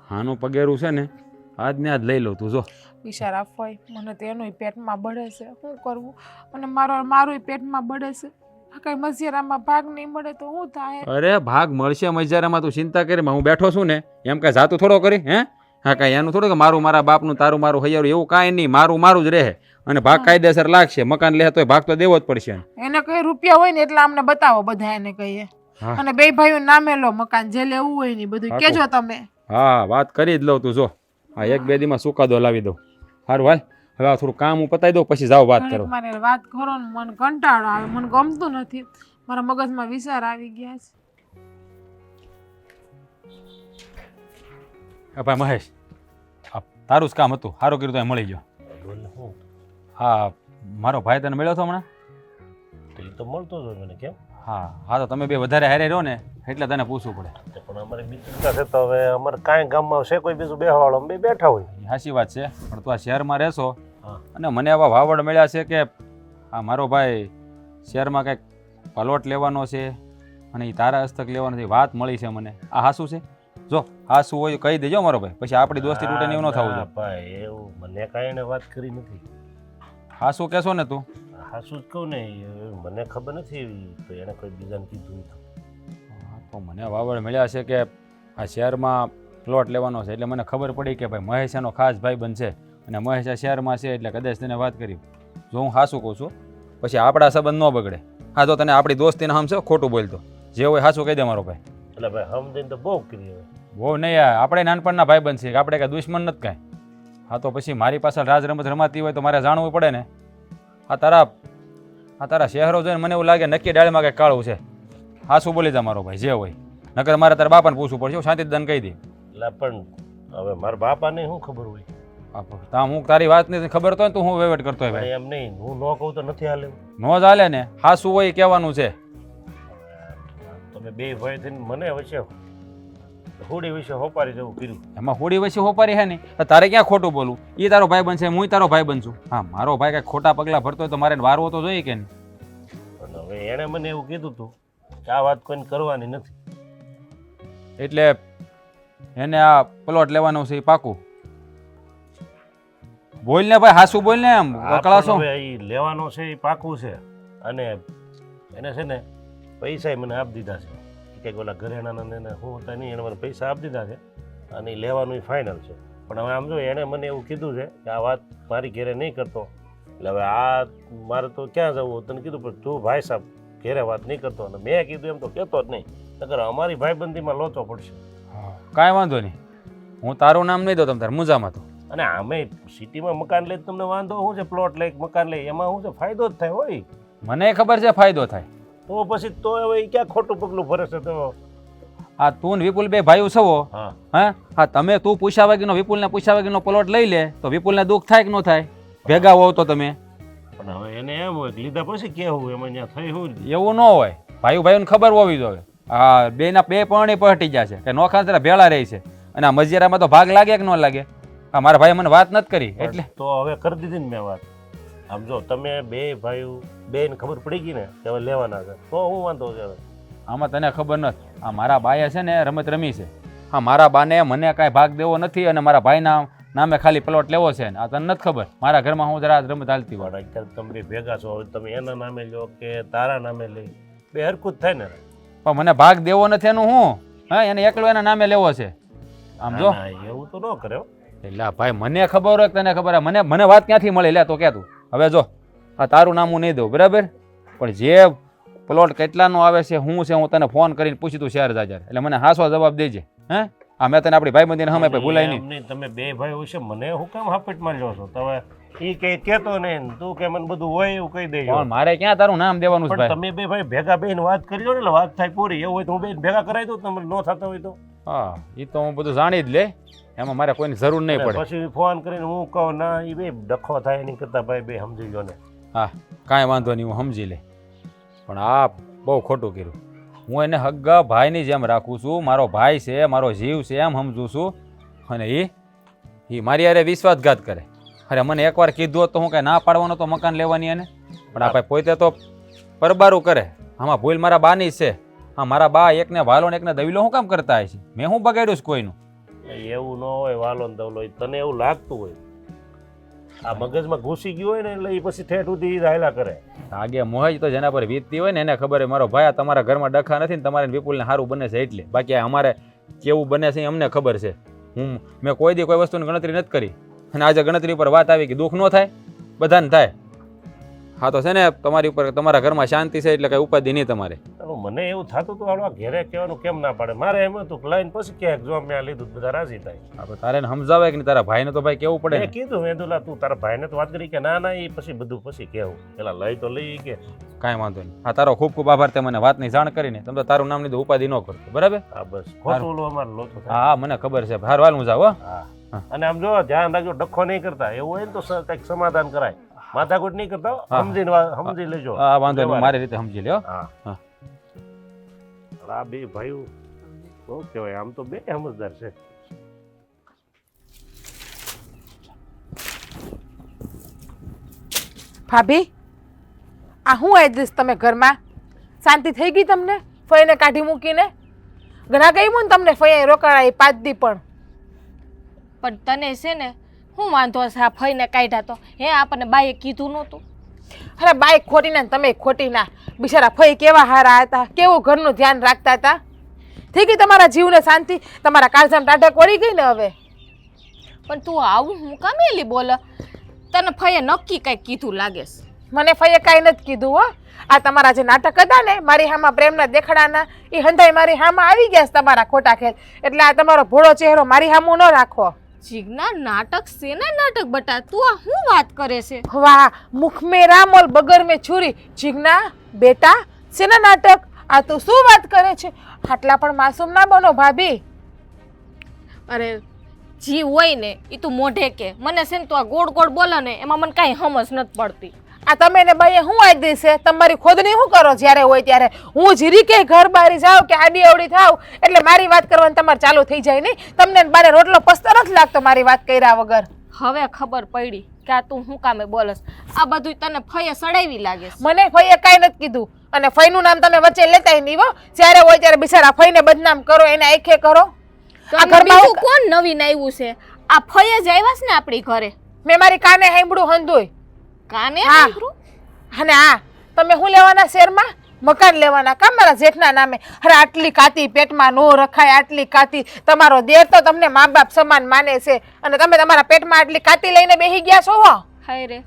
આનું પગેરું છે ને આજ ને આજ લઈ લઉં, તું જો. બિચારા ફઈ મને તો એનુંય પેટમાં બળે છે. શું કરવું? અને મારુંય પેટમાં બળે છે. આ કઈ મજિયારામાં ભાગ નહીં મળે તો શું થાય? અરે ભાગ મળશે મજારામાં, તું ચિંતા કરીમાં. હું બેઠો છું ને એમ કાંઈ જાતું થોડો કરી હે? હા કાંઈ એનું થોડું કે મારું મારા બાપનું તારું મારું હૈયારું એવું કાંઈ નહીં, મારું મારું જ રહે. અને ભાગ કાયદેસર લાગશે. મકાન લે તોય ભાગ તો દેવો જ પડશે. એને કઈ રૂપિયા હોય ને એટલે અમને બતાવો બધા એને કહીએ. હા. અને બે ભાઈઓ નામે લો મકાન, જે લેવું હોય ને બધું પાકું. કેજો તમે. હા વાત કરી જ લઉં, તું જો. હા એક બે દીમાં સુકાદો લાવી દઉં. સારું હાલ, હવે આ થોડું કામ હું પતાવી દઉં પછી જાઓ વાત કરો. મારે વાત કરો ને મને કંટાળો આવે, મને ગમતું નથી. મારા મગજમાં વિચાર આવી ગયા છે. ભાઈ મહેશ, આ તારું જ કામ હતું, સારું કર્યું તો મળી ગયો. હા મારો ભાઈ તને મળ્યો હતો હમણાં? એ તો મળતો જ હોય મને. કેમ? હા હા તો તમે બે વધારે હારે રહ્યો ને એટલે તને પૂછવું પડે. પણ અમારે મિત્રતા છે તો હવે અમારે કાંઈ ગામમાં છે કોઈ બીજું બેહવાળો, અમે બે બેઠા હોય. એ સાચી વાત છે, પણ તું આ શહેરમાં રહેશો હા. અને મને આવા વાવડ મળ્યા છે કે આ મારો ભાઈ શહેરમાં કંઈક પલોટ લેવાનો છે અને એ તારા હસ્તક લેવાનો છે, વાત મળી છે મને. આ હાસું છે? જો હાસું હોય કહી દેજો મારો ભાઈ, પછી આપણી દોસ્તી તૂટે ને એવું ન થવું ના જોઈએ. ભાઈ એવું મને કાંઈ એને વાત કરી નથી. હાસું કહેશો ને તું? હા શું જ કહું ને, મને ખબર નથી એવી તો એને કોઈ બીજાને કીધું તો. હા, તો મને વાવડ મળ્યા છે કે આ શહેરમાં પ્લોટ લેવાનો છે એટલે મને ખબર પડી કે ભાઈ મહેશ એનો ખાસ ભાઈ બનશે અને મહેશ આ શહેરમાં છે એટલે કદાચ તેને વાત કરી. જો હું હાસું કહું છું પછી આપણા સંબંધ ન બગડે. હા તો તને આપણી દોસ્તીને હમ છે ખોટું બોલતો, જે હોય હાસું કહી દે મારો ભાઈ. એટલે ભાઈ સમજીને તો બહુ કરી હવે. બહુ નહીં યાર, આપણે નાનપણના ભાઈ બનશે કે આપણે કાંઈ દુશ્મન નથી કાંઈ. હા તો પછી મારી પાછળ રાજ રમત રમાતી હોય તો મારે જાણવું પડે ને. આ તારા શહેરો જોઈને મને એવું લાગે નક્કી ડાળીમાં કંઈક કાળું છે. હાસું બોલી જા મારો ભાઈ, જે હોય. નકર મારે તારા બાપાને પૂછવું પડશે, હું શાંતિ દન કહી દે. એટલે પણ હવે મારા બાપાને શું ખબર હોય? તા હું તારી વાત નથી ખબર તો તું હું વેવેટ કરતો હોય ભાઈ. એમ નહીં, હું ન કહું તો નથી હાલે. નો જ હાલે ને, હાસું હોય એ કહેવાનું છે. તમે બે ભાઈ થઈને મને વચ્ચે હોડી વિશે હોપારી જેવું કર્યું. એમાં હોડી વચ્ચે હોપારી હે ને, તો તારે ક્યાં ખોટું બોલું? એ તારો ભાઈ બનશે, હું તારો ભાઈ બનશું. હા મારો ભાઈ કાંઈ ખોટા પગલાં ભરતો હોય તો મારે વારવો તો જોઈએ કે નહીં? પણ હવે એણે મને એવું કીધું હતું કે આ વાત કોઈને કરવાની નથી. એટલે એને આ પ્લોટ લેવાનો છે એ પાકું. બોલ ને ભાઈ, હાસું બોલ ને, એમ વકળાશો. હવે એ લેવાનો છે એ પાકું છે અને એને છે ને પૈસા મને આપી દીધા છે. કંઈક ઓલા ઘરેણાના એને હું હતા નહીં, એને મને પૈસા આપી દીધા છે અને એ લેવાનું ફાઇનલ છે. પણ હવે આમ જો એણે મને એવું કીધું છે કે આ વાત મારી ઘેરે નહીં કરતો. એટલે હવે આ મારે તો ક્યાં જવું? તને કીધું પણ તું ભાઈ સાહેબ ઘેરે વાત નહીં કરતો, અને મેં કીધું એમ તો કહેતો જ નહીં, નકર અમારી ભાઈબંધીમાં લોચો પડશે. કાંઈ વાંધો નહીં, હું તારું નામ નહીં દઉં તમ તારે મુજામાં તો. અને આમે સિટીમાં મકાન લઈ તમને વાંધો શું છે? પ્લોટ લઈ મકાન લઈ એમાં શું છે? ફાયદો જ થાય હોય. મને ખબર છે ફાયદો થાય. તો પછી તો હવે એ ક્યાં ખોટું પગલું ભરે છે? તો આ તું ને વિપુલ બે ભાઈઓ છો. હા હા તમે તું પૂછ્યા વાગીનો વિપુલને પૂછ્યા વાગીનો પ્લોટ લઈ લે તો વિપુલને દુઃખ થાય કે ન થાય? ભેગા હોવ તો તમે. પણ હવે એને એમ હોય કે લીધા પછી કેવું એમાં ત્યાં થઈ શું? એવું ન હોય, ભાઈઓને ખબર હોવી જોઈએ. હા બેના બે પરણી પહટી ગયા છે કે નોખા જરા ભેળા રહી છે અને આ મજિયારામાં તો ભાગ લાગે કે ન લાગે? હા મારા ભાઈ મને વાત નથી કરી એટલે તો હવે કરી દીધી ને મેં વાત. આમ જો તમે બે ભાઈઓ બેને ખબર પડી ગઈ ને કે હવે લેવાના છે તો હું વાંધો છે? હવે આમાં તને ખબર નથી, આ મારા બાએ છે ને રમત રમી છે. હા મારા બાને મને કાંઈ ભાગ દેવો નથી અને મારા ભાઈના નામે ખાલી પ્લોટ લેવો છે ને. આ તને નથી ખબર મારા ઘરમાં હું જરા રમત હાલતી હોય. પણ અત્યારે તમે બે ભેગા છો, હવે તમે એના નામે લો કે તારા નામે લઈ, બે હરકું જ થાય ને. પણ મને ભાગ દેવો નથી એનું હું, હા એને એકલો એના નામે લેવો છે. આમ જો ના, એવું તો ન કરે હો. એટલે ભાઈ મને ખબર હોય કે તને ખબર હોય, મને વાત ક્યાંથી મળે? લે તો કે તું હવે જો આ તારું નામ હું નહીં દઉં બરાબર, પણ જે પ્લોટ કેટલાનો આવે છે હું છે હું તને ફોન કરીને પૂછી તું શેર જાજાર એટલે મને હાસો જવાબ દેજે. હે આ મેં તને આપણી ભાઈબંધીને હમે ભાઈ ભૂલાય નહીં. એમ તમે બે ભાઈ હોય છે, મને હું કેમ હાપેટ માર્યો છો? તમે એ કઈ કહેતો નહીં, તું કે મને બધું હોય એવું કહી દેજો. પણ મારે ક્યાં તારું નામ દેવાનું છે પણ ભાઈ? તમે બે ભાઈ ભેગા બેન વાત કરી લો ને એટલે વાત થાય પૂરી. એવું હોય તો હું બેન ભેગા કરાવી દઉં, તમે ન થતા હોય તો. હા એ તો હું બધું જાણી જ લે, એમાં મારે કોઈની જરૂર નહીં પડે. પછી ફોન કરીને હું કહું ના એ બે ડખો થાય એની કરતા ભાઈ બે સમજી લો ને. હા કાંઈ વાંધો નહીં, હું સમજી લે. પણ આ બહુ ખોટું કર્યું. હું એને હગ્ગા ભાઈની જેમ રાખું છું, મારો ભાઈ છે, મારો જીવ છે એમ સમજું છું, અને એ મારી હારે વિશ્વાસઘાત કરે. અરે મને એકવાર કીધું હોત તો હું કાંઈ ના પાડવાનો તો મકાન લેવાની એને, પણ આ ભાઈ પોતે તો પરબારું કરે. આમાં ભૂલ મારા બાની જ છે. હા, મારા બા એકને વાલો ને એકને દવીલો શું કામ કરતા હોય છે? મેં શું બગાડ્યું છે કોઈનું? એવું ન હોય વાલો ને દવલો, તને એવું લાગતું હોય, આ મગજમાં ઘૂસી ગયું હોય ને એટલે એ પછી ઠેઠ સુધી હાયલા કરે. આગે મોહ તો જેના પર વીતતી હોય ને એને ખબર હોય મારો ભાઈ આ તમારા ઘરમાં ડખા નથી ને તમારે વિપુલને સારું બને છે એટલે. બાકી આ અમારે કેવું બને છે એ અમને ખબર છે. મેં કોઈ દી કોઈ વસ્તુની ગણતરી નથી કરી, અને આજે ગણતરી ઉપર વાત આવી કે દુઃખ ન થાય, બધાને થાય. હા તો છે ને તમારી ઉપર તમારા ઘરમાં શાંતિ છે એટલે કઈ ઉપાધિ નહીં તમારે. મને એવું થતું હતું હાલો ઘેરે કહેવાનું કેમ ના પાડે, મારે એમ હતું કે લાઈન પછી ક્યાંક જો મેં આ લીધું બધા રાજી થાય. આપણે તારે સમજાવે કે તારા ભાઈને તો ભાઈ કેવું પડે મેં ને. કીધું મેં તું તારા ભાઈને તો વાત કરી કે ના ના એ પછી બધું પછી કેવું, પેલા લઈ તો લઈ કે કાંઈ વાંધો નહીં. હા, તારો ખૂબ ખૂબ આભાર તે મને વાતની જાણ કરીને. તમે તો તારું નામ લીધું ઉપાધિ ન કરતો, બરાબર? હા બસ ખોટું ઓલું અમારે લોચો થાય. હા મને ખબર છે. હાર વાલ હું જાઉં. હા અને આમ જો ધ્યાન રાખજો, ડખો નહીં કરતા. એવું હોય ને તો કંઈક સમાધાન કરાય, માથાકૂટ નહીં કરતા, સમજી લેજો. હા વાંધો નહીં, મારી રીતે સમજી લ્યો. હા આ બે ભાઈઓ બહુ કહેવાય, આમ તો બે સમજદાર છે. ભાભી આ હું આદિશ તમે ઘરમાં શાંતિ થઈ ગઈ તમને? ફઈને કાઢી મૂકીને ઘણા ગઈ હું ને તમને ફઈ રોકાણા 5 દી પણ તને છે ને હું વાંધો છે આ ફઈને કાઢ્યા તો? હે આપણને બાઈએ કીધું નહોતું? અરે બાઈ ખોટી ના તમે ખોટી ના. બિચારા ફઈ કેવા હારા હતા, કેવું ઘરનું ધ્યાન રાખતા હતા. થઈ ગઈ તમારા જીવને શાંતિ? તમારા કાળજામાં ટાઢક વળી ગઈ ને હવે? પણ તું આવું હું કામેલી બોલે? તને ફઈએ નક્કી કંઈક કીધું લાગે છે. મને ફઈએ કાંઈ નથી કીધું હો. આ તમારા જે નાટક હતા ને મારી હામાં પ્રેમના દેખાડાના, એ હંધાઈ મારી હામાં આવી ગયા છે તમારા ખોટા ખેલ. એટલે આ તમારો ભોળો ચહેરો મારી હામું ન રાખો. જીજ્ઞા નાટક શેના નાટક બટા? તું આ શું વાત કરે છે? વાહ, મુખ મેં રામોલ બગર મેં છુરી. જીજ્ઞા બેટા શેના નાટક? આ તું શું વાત કરે છે? આટલા પણ માસૂમ ના બનો ભાભી. અરે જી હોય ને એ તું મોઢે કે, મને છે ને તું આ ગોળ ગોળ બોલે ને એમાં મને કાંઈ સમજ નથી પડતી. આ તમે ને ભાઈ હું આઈ દઈશે? તમારી ખોદની શું કરો જ્યારે હોય ત્યારે? હું જીરી કે ઘર બારી જાવ કે આડી અવડી થાવ એટલે મારી વાત કરવાની તમારે ચાલુ થઈ જાય નહીં? તમને બારે રોટલો પસ્તો નથી લાગતો મારી વાત કર્યા વગર? હવે ખબર પડી કે આ તું શું કામે બોલસ. આ બધું તને ફઈએ સડાવી લાગે છે. મને ફઈએ કાંઈ નથી કીધું, અને ફઈનું નામ તમે વચ્ચે લેતાય નહીં હો. જ્યારે હોય ત્યારે બિચારા ફઈને બદનામ કરો, એને આંખે કરો. આ ઘરમાં કોણ નવીન આવ્યું છે? આ ફઈએ જ આવ્યા છે ને આપણી ઘરે. મેં મારી કાને સાંભળ્યું હંધુય. કાને હા. સાંભળ્યું? અને હા તમે શું લેવાના શહેરમાં? મકાન લેવાના કામ મારા જેઠના નામે? અરે આટલી કાતી પેટમાં નો રખાય, આટલી કાતી. તમારો દેર તો તમને મા બાપ સમાન માને છે, અને તમે તમારા પેટમાં આટલી કાતી લઈને બેસી ગયા છો હો. હાય રે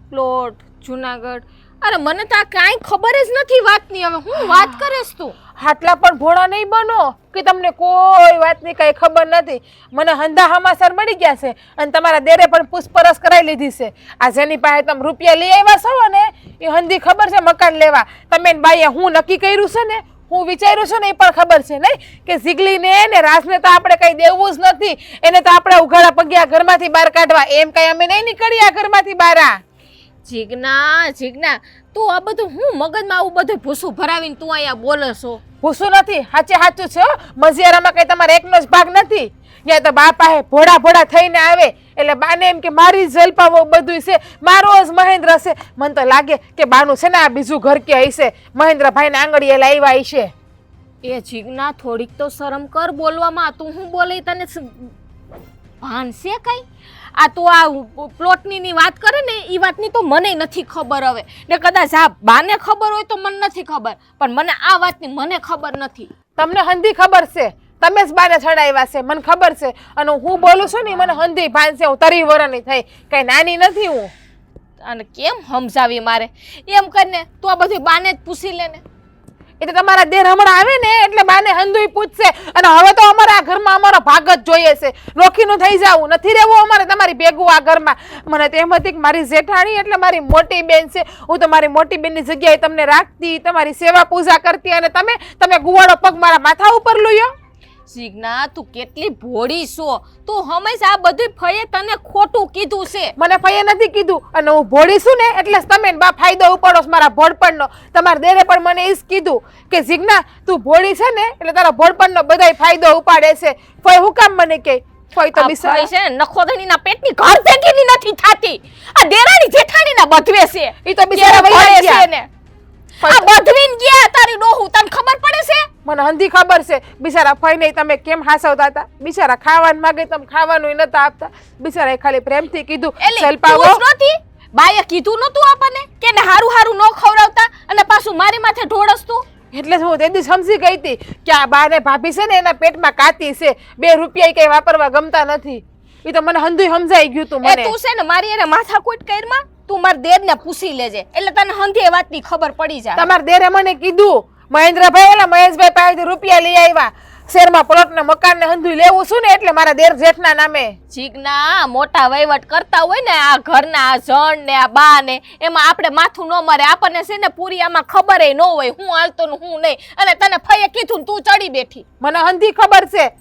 પ્લોટ જુનાગઢ. અરે મને તો આ કાંઈ ખબર જ નથી વાતની. હવે હું વાત કરેશ તું? આટલા પણ ભોળા નહીં બનો કે તમને કોઈ વાતની કઈ ખબર નથી. મને હંધા હમાસર મળી ગયા છે, અને તમારા દેરે પણ પૂછપરછ કરાવી લીધી છે. આ જેની પાસે તમે રૂપિયા લઈ આવ્યા છો ને એ હંધી ખબર છે મકાન લેવા. તમે બાઈએ હું નક્કી કર્યું છે ને, હું વિચાર્યું છું ને એ પણ ખબર છે નહીં કે ઝીગલીને ને રાજને તો આપણે કઈ દેવું જ નથી. એને તો આપણે ઉઘાડા પગ્યા ઘરમાંથી બહાર કાઢવા. એમ કઈ અમે નહીં નીકળી આ ઘરમાંથી બહાર. જીજ્ઞા જીજ્ઞા તું આ બધું હું મગજમાં આવું બધું ભૂસું ભરાવીને તું અહીંયા બોલે છો? ભૂસું નથી, સાચે સાચું છે હો. મઝિયારામાં કઈ તમારે એકનો જ ભાગ નથી. ત્યાં તો બા પાસે ભોળા ભોળા થઈને આવે એટલે બાને એમ કે મારી જલપાવો બધું છે, મારો જ મહેન્દ્ર છે. મને તો લાગે કે બાનું છે ને આ બીજું ઘર કે હશે, મહેન્દ્રભાઈને આંગળીએ લાવ્યા હશે. એ જીજ્ઞા થોડીક તો શરમ કર બોલવામાં. તું હું બોલે તને ભાન છે કઈ? આ તું આ પ્લોટની વાત કરે ને એ વાતની તો મને નથી ખબર. હવે ને કદાચ આ બાને ખબર હોય તો મને નથી ખબર, પણ મને આ વાતની મને ખબર નથી. તમને હંધી ખબર છે, તમે જ બાને ચડાવ્યા છે, મને ખબર છે. અને હું બોલું છું ને મને હંધી ભાન છે. હું 30 વર્ષની થઈ, કઈ નાની નથી હું. અને કેમ સમજાવી મારે? એમ કરીને તું આ બધું બાને જ પૂછી લે ને. એ તો તમારા દેર હમણાં આવે ને એટલે બાને હંધુય પૂછશે. અને હવે તો અમારા ઘરમાં અમારો ભાગ જ જોઈએ છે. નોખીનું થઈ જાવું નથી રહેવું અમારે તમારી ભેગું આ ઘરમાં. મને તો એમ હતી કે મારી જેઠાણી એટલે મારી મોટી બેન છે. હું તો મારી મોટી બેનની જગ્યાએ તમને રાખતી, તમારી સેવા પૂજા કરતી, અને તમે ગુવાડો પગ મારા માથા ઉપર લુયો. જીજ્ઞા તું કેટલી ભોળી છો, તું હંમેશા આ બધું ફઈએ તને ખોટું કીધું છે. મને ફઈએ નથી કીધું અને હું ભોળી છું ને એટલે જ તમે ને બા ફાયદો ઉપાડો છો મારા ભોળપણનો. તમારા દેરે પણ મને એ જ કીધું કે જીજ્ઞા તું ભોળી છે ને એટલે તારા ભોળપણનો બધાય ફાયદો ઉપાડે છે. ફઈ હું કામ મને કે ફઈ તો આ બિચારા ફઈ છે ને નખોદણીના પેટની ઘર ભેગીની નથી થાતી. આ દેરાણી જેઠાણીના બધવે છે. ઈ તો બિચારા કેવું વૈયા પડે ગયા. છે ને. આ બધવીન ગયા તારી ડોહું તને ખબર પડે છે? મને હંધી ખબર છે બિચારા ફઈ નહીં તમે કેમ હાસવતા હતા. બિચારા ખાવાનું માગે તમે ખાવાનું નતા આપતા. બિચારાએ ખાલી પ્રેમથી કીધું એલી જલપાવો. તું જ નહોતી? બાએ કીધું નતું આપણને કે ને હારું હારું ન ખવડાવતા અને પાછું મારી માથે ઢોળસતું? એટલે જ હું તે દી સમજી ગઈ હતી કે આ બા ને ભાભી છે ને એના પેટમાં કાતી છે. 2 રૂપિયા કઈ વાપરવા ગમતા નથી. એ તો મને હંધુય સમજાઈ ગયું તું એ મને. તું છે ને મારી એને માથાકૂટ કરમાં તું માર દેરને પૂછી લેજે એટલે તને હંધી એ વાતની ખબર પડી જાય. તમારા દેરે મને કીધું મહેન્દ્રભાઈ ઓલા મહેશભાઈ પાસેથી રૂપિયા લઈ આવ્યા. શેરમાં પ્લોટ ને મકાન ને હંધુય લેવું છું ને એટલે મારા દેર જેઠના નામે. જીજ્ઞા મોટા વહીવટ કરતા હોય ને આ ઘરના આ જણ ને આ બા ને એમાં આપણે માથું ન મરે. આપણને છે ને પૂરી આમાં ખબર ન હોય હું હાલતો ને હું નહીં. અને તને ફઈએ કીધું ને તું ચડી બેઠી. મને હંધી ખબર છે.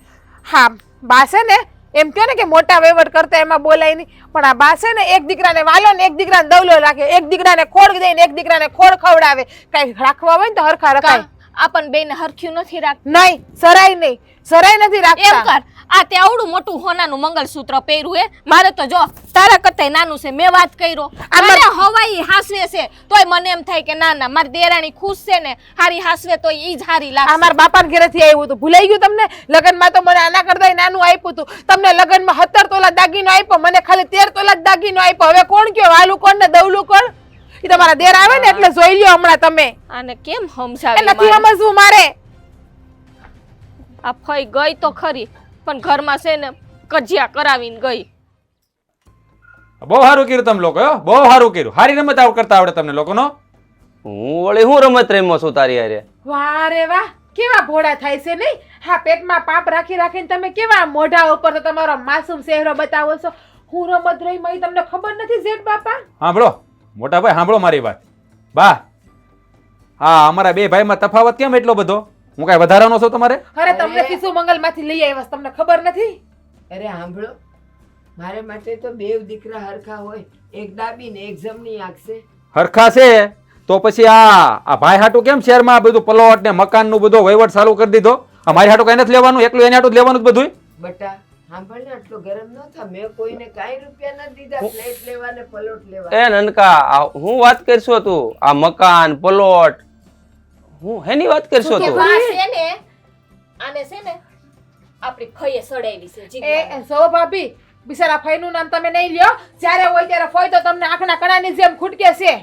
હા બા છે ને એમ કહો ને કે મોટા વહીવટ કરતા એમાં બોલાય નહીં પણ આ બા છે ને એક દીકરાને વાલો ને એક દીકરાને દવલો રાખે. એક દીકરાને ખોડ દે ને એક દીકરાને ખોડ ખવડાવે. કઈ રાખવા હોય ને તો હરખા રખાય. આપણ બેન હરખ્યું નથી રાખતું. નહીં સરાય નહીં સરાય નથી એમ રાખતા. કર આ તે આવડું મોટું હોનાનું મંગળસૂત્ર પહેર્યું હે મારે તો જો તારા કરતા નાનું છે. મેં વાત કર્યો આમાં- આને હવાઈ હાસવે છે તોય મને એમ થાય કે ના ના મારી દેરાણી ખુશ છે ને હારી હાસવે તો ઈ જ હારી આ લાગશે. મારા બાપાના ઘરેથી આવ્યું હતું ભૂલાઈ ગયું તમને. લગ્નમાં તો મને આના કરતા નાનું આપ્યું હતું. તમને લગ્નમાં 17 તોલા દાગીનો આપ્યો મને ખાલી 13 તોલા જ દાગીનો આપ્યો. હવે કોણ કયો વાલું કોણ ને દવલું કોણ? એ તમારા દેર આવે ને એટલે જોઈ લ્યો હમણાં તમે. આને કેમ એ સમજાવી નથી મારે? સમજવું મારે. આ ફઈ ગઈ તો ખરી પણ ઘરમાં છે ને કજિયા કરાવીને ગઈ. બહુ સારું કર્યું તમે લોકો બહુ સારું કર્યું. સારી રમત કરતા આવડે તમને લોકોનો. હું વળી હું રમત રમ્યો છું તારી હારે? વાહ રે વાહ કેવા ભોળા થાય છે નહીં. હા પેટમાં પાપ રાખી રાખીને તમે કેવા મોઢા ઉપર તો તમારો માસૂમ ચહેરો બતાવો છો. હું રમત રહી મઈ તમને ખબર નથી જેઠ બાપા? સાંભળો મોટા ભાઈ સાંભળો મારી વાત. બા હા અમારા બે ભાઈમાં તફાવત કેમ એટલો બધો? હું કાંઈ વધારાનો છું તમારે? અરે તમને કિશુ મંગલમાંથી લઈ આવ્યા છે, તમને ખબર નથી? અરે સાંભળો મારે માટે તો બેવ દીકરા હરખા હોય. એક ડાબી ને એક જમણી આંખ છે. હરખા છે તો પછી આ ભાઈ હાટું કેમ શહેરમાં બધું પ્લોટ ને મકાન નું બધો વહીવટ ચાલુ કરી દીધો? અમારી હાટું કઈ નથી લેવાનું, એકલું એની હાટું જ લેવાનું જ બધું. બટા સાંભળ ને આટલો ગરમ ન થા. મેં કોઈને કાંઈ રૂપિયા નથી દીધા ફ્લેટ લેવા ને પ્લોટ લેવા. એ નનકા હું વાત કરશો તું? આ મકાન પ્લોટ હું હેની વાત કરશો તું? આ છે ને આને છે ને આપણી ફઈએ સડાવી છે જીજ્ઞા. એ સો ભાભી બિચારા ફઈનું નામ તમે નહીં લ્યો. જ્યારે હોય ત્યારે ફઈ તો તમને આંખના કણાની જેમ ખૂટકે છે.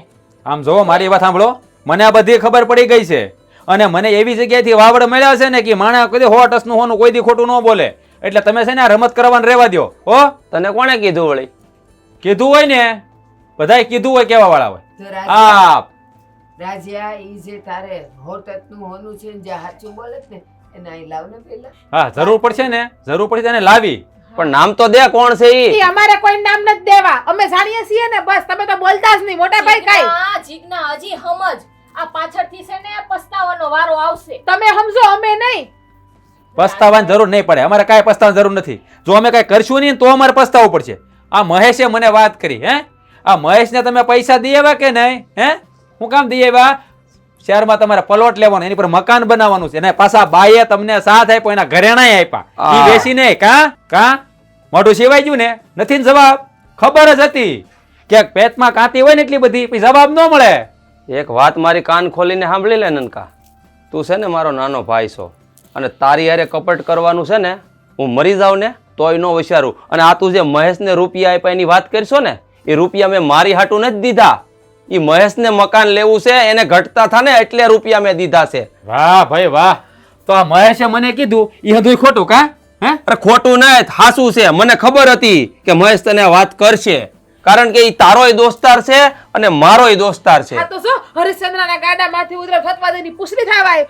આમ જોવો મારી વાત સાંભળો, મને આ બધી ખબર પડી ગઈ છે અને મને એવી જગ્યાએથી વાવડ મળ્યા છે ને કે માણસ કોઈ 100 નું હોનું કોઈ દી ખોટું ન બોલે. એટલે તમે છે ને આ રમત કરવાનું રહેવા દો. હો તને કોણે કીધું વળી? કીધું હોય ને બધાય કીધું હોય કેવા વાળા હોય. તો રાજ્યા આ રાજ્યા ઈ જે તારે 100 નું હોનું છે ને જે સાચું બોલે છે ને એને અહીં લાવ ને પેલા. હા જરૂર પડશે ને, જરૂર પડશે તેને લાવી. પણ નામ તો દે કોણ છે ઈ? ઈ અમારે કોઈ નામ નથી દેવા. અમે જાણીએ છીએ ને બસ. તમે તો બોલતા જ નહીં મોટા ભાઈ કાઈ. જીજ્ઞા હજી સમજ આ પાછળથી છે ને પસ્તાવાનો વારો આવશે. તમે સમજો અમે નહીં. પસ્તાવાની જરૂર નહીં પડે. અમારે કાંઈ પસ્તાવાની જરૂર નથી. જો અમે કાંઈ કરશું નહીં તો અમારે પસ્તાવવું પડશે. આ મહેશે મને વાત કરી. આ મહેશને તમે પૈસા દઈ આવ્યા કે નહીં? હું કામ દઈ આવ્યા? શહેરમાં તમારે પ્લોટ લેવાનો, એની પર મકાન બનાવવાનું છે. અને પાછા બાઈએ તમને સાથ આપ્યો, એના ઘરેણાય આપ્યા. ઈ બેસી નહીં કા મોઢું સેવાઈ ગયું ને? નથી ને જવાબ? ખબર જ હતી કે પેટમાં કાંતી હોય ને એટલી બધી પછી જવાબ ન મળે. એક વાત મારી કાન ખોલીને સાંભળી લે નનકા. તું છે ને મારો નાનો ભાઈ છો અને તારી હારે કપટ કરવાનું છે ને હું મરી જાઉં ને તોય ન વિચારું. અને આ તું જે મહેશને રૂપિયા આપ્યા એની વાત કરશો ને એ રૂપિયા મેં મારી હાટું નથી દીધા. એ મહેશને મકાન લેવું છે એને ઘટતા થા ને એટલે રૂપિયા મેં દીધા છે. વાહ ભાઈ વાહ. તો આ મહેશે મને કીધું એ હદુય ખોટું કા? અરે ખોટું નહીં, હાસું છે. મને ખબર હતી કે મહેશ તને આ વાત કરશે કારણ કે ઈ તારોય દોસ્તાર છે અને મારોય દોસ્તાર છે. આ તો જો હરિશ્ચંદ્રના ગાડામાંથી ઉતરે ફતવા દેની પુછડી થાવાય.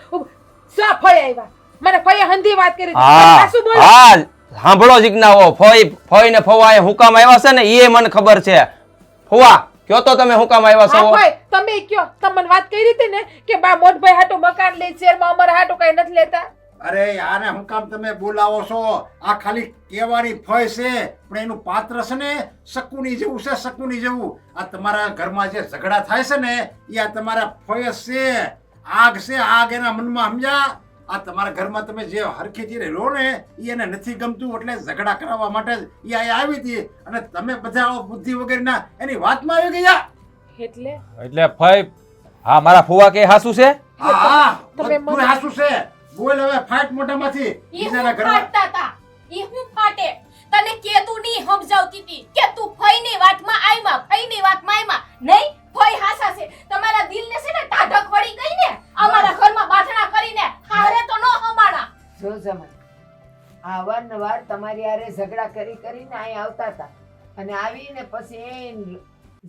સો ફઈ આવ્યા. મને ફઈએ હંધી વાત કરી. હા શું બોલો? હા સાંભળો જીજ્ઞાઓ, ફઈ ને ફવા એ હુકામ આવ્યા છે ને એ મને ખબર છે. ફવા કયો તો તમે હુકામ આવ્યા હા છો? ફઈ તમે કયો. તમને વાત કરી હતી ને કે બા મોટભાઈ હાટુ મકાન લે શેરમાં અમારા હાટુ કઈ નથી લેતા. અરે આને હું કામ તમે બોલાવો છો? આ ખાલી કહેવાની ફય છે, પણ એનું પાત્ર છે ને શકુની જેવું છે, શકુની જેવું. આ તમારા ઘરમાં જે ઝઘડા થાય છે ને એ આ તમારા ફય છે, આગ છે, આગ એના મનમાં, સમજ્યા? આ તમારા ઘરમાં તમે જે હરખેથી રહો ને એ એને નથી ગમતું, એટલે ઝઘડા કરાવવા માટે જ એ અહીંયા આવી હતી, અને તમે બધા આવો બુદ્ધિ વગરના એની વાતમાં આવી ગયા. એટલે ફઈ હા મારા ફુવા કે હાસુ છે? હા હા, તમે બધું હાસું છે. બોલ હવે, ફાટ મોઢામાંથી. બીજાના ઘરમાં હું ફાટે તને કેતું નહીં સમજાવતી હતી કે તું ફઈની વાતમાં આઈમાં ફઈની વાતમાં આઈમાં નહીં. ફઈ હાસા છે, તમારા દિલને છે ને ટાઢક વળી ગઈ ને અમારા ઘરમાં બાથણા કરીને હારે તો નો હમાણા. જો જમાઈ, આ અવારનવાર તમારી હારે ઝઘડા કરીને અહીં આવતા હતા, અને આવીને પછી એ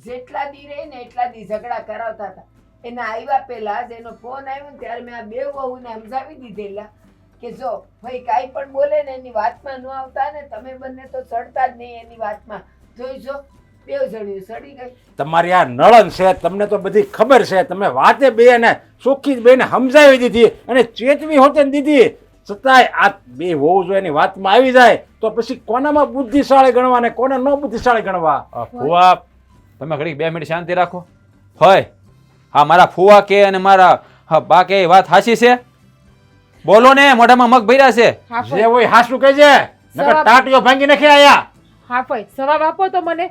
જેટલા દી રહે ને એટલા દી ઝઘડા કરાવતા હતા. એના આવ્યા પહેલા જ એનો ફોન આવ્યો ને ત્યારે મેં આ બે વહુને સમજાવી દીધેલા કે જો ભાઈ કાંઈ પણ બોલે ને એની વાતમાં ન આવતા ને, તમે બંને તો ચડતા જ નહીં એની વાતમાં. જોઈજો બે જણ્યું સડી ગઈ. તમારી આ નળન છે, તમને તો બધી ખબર છે. તમે વાતે બેને ચોખ્ખી બેને સમજાવી દીધી અને ચેતવી હોતે ને દીધી, છતાંય આ બે વહુ જો એની વાતમાં આવી જાય તો પછી કોનામાં બુદ્ધિશાળી ગણવા ને કોને ન બુદ્ધિશાળી ગણવા? ફુવા તમે ઘડી 2 મિનિટ શાંતિ રાખો. હોય હા મારા ફુવા કે અને મારા બા કે વાત હાચી છે? બોલો ને, મોઢામાં મગ ભર્યા છે. હા જે ફઈ, હોય હાસું કહેજે, નકર સવા- ટાટીઓ ભાંગી નાખી આયા. હા ફઈ, જવાબ આપો તો મને.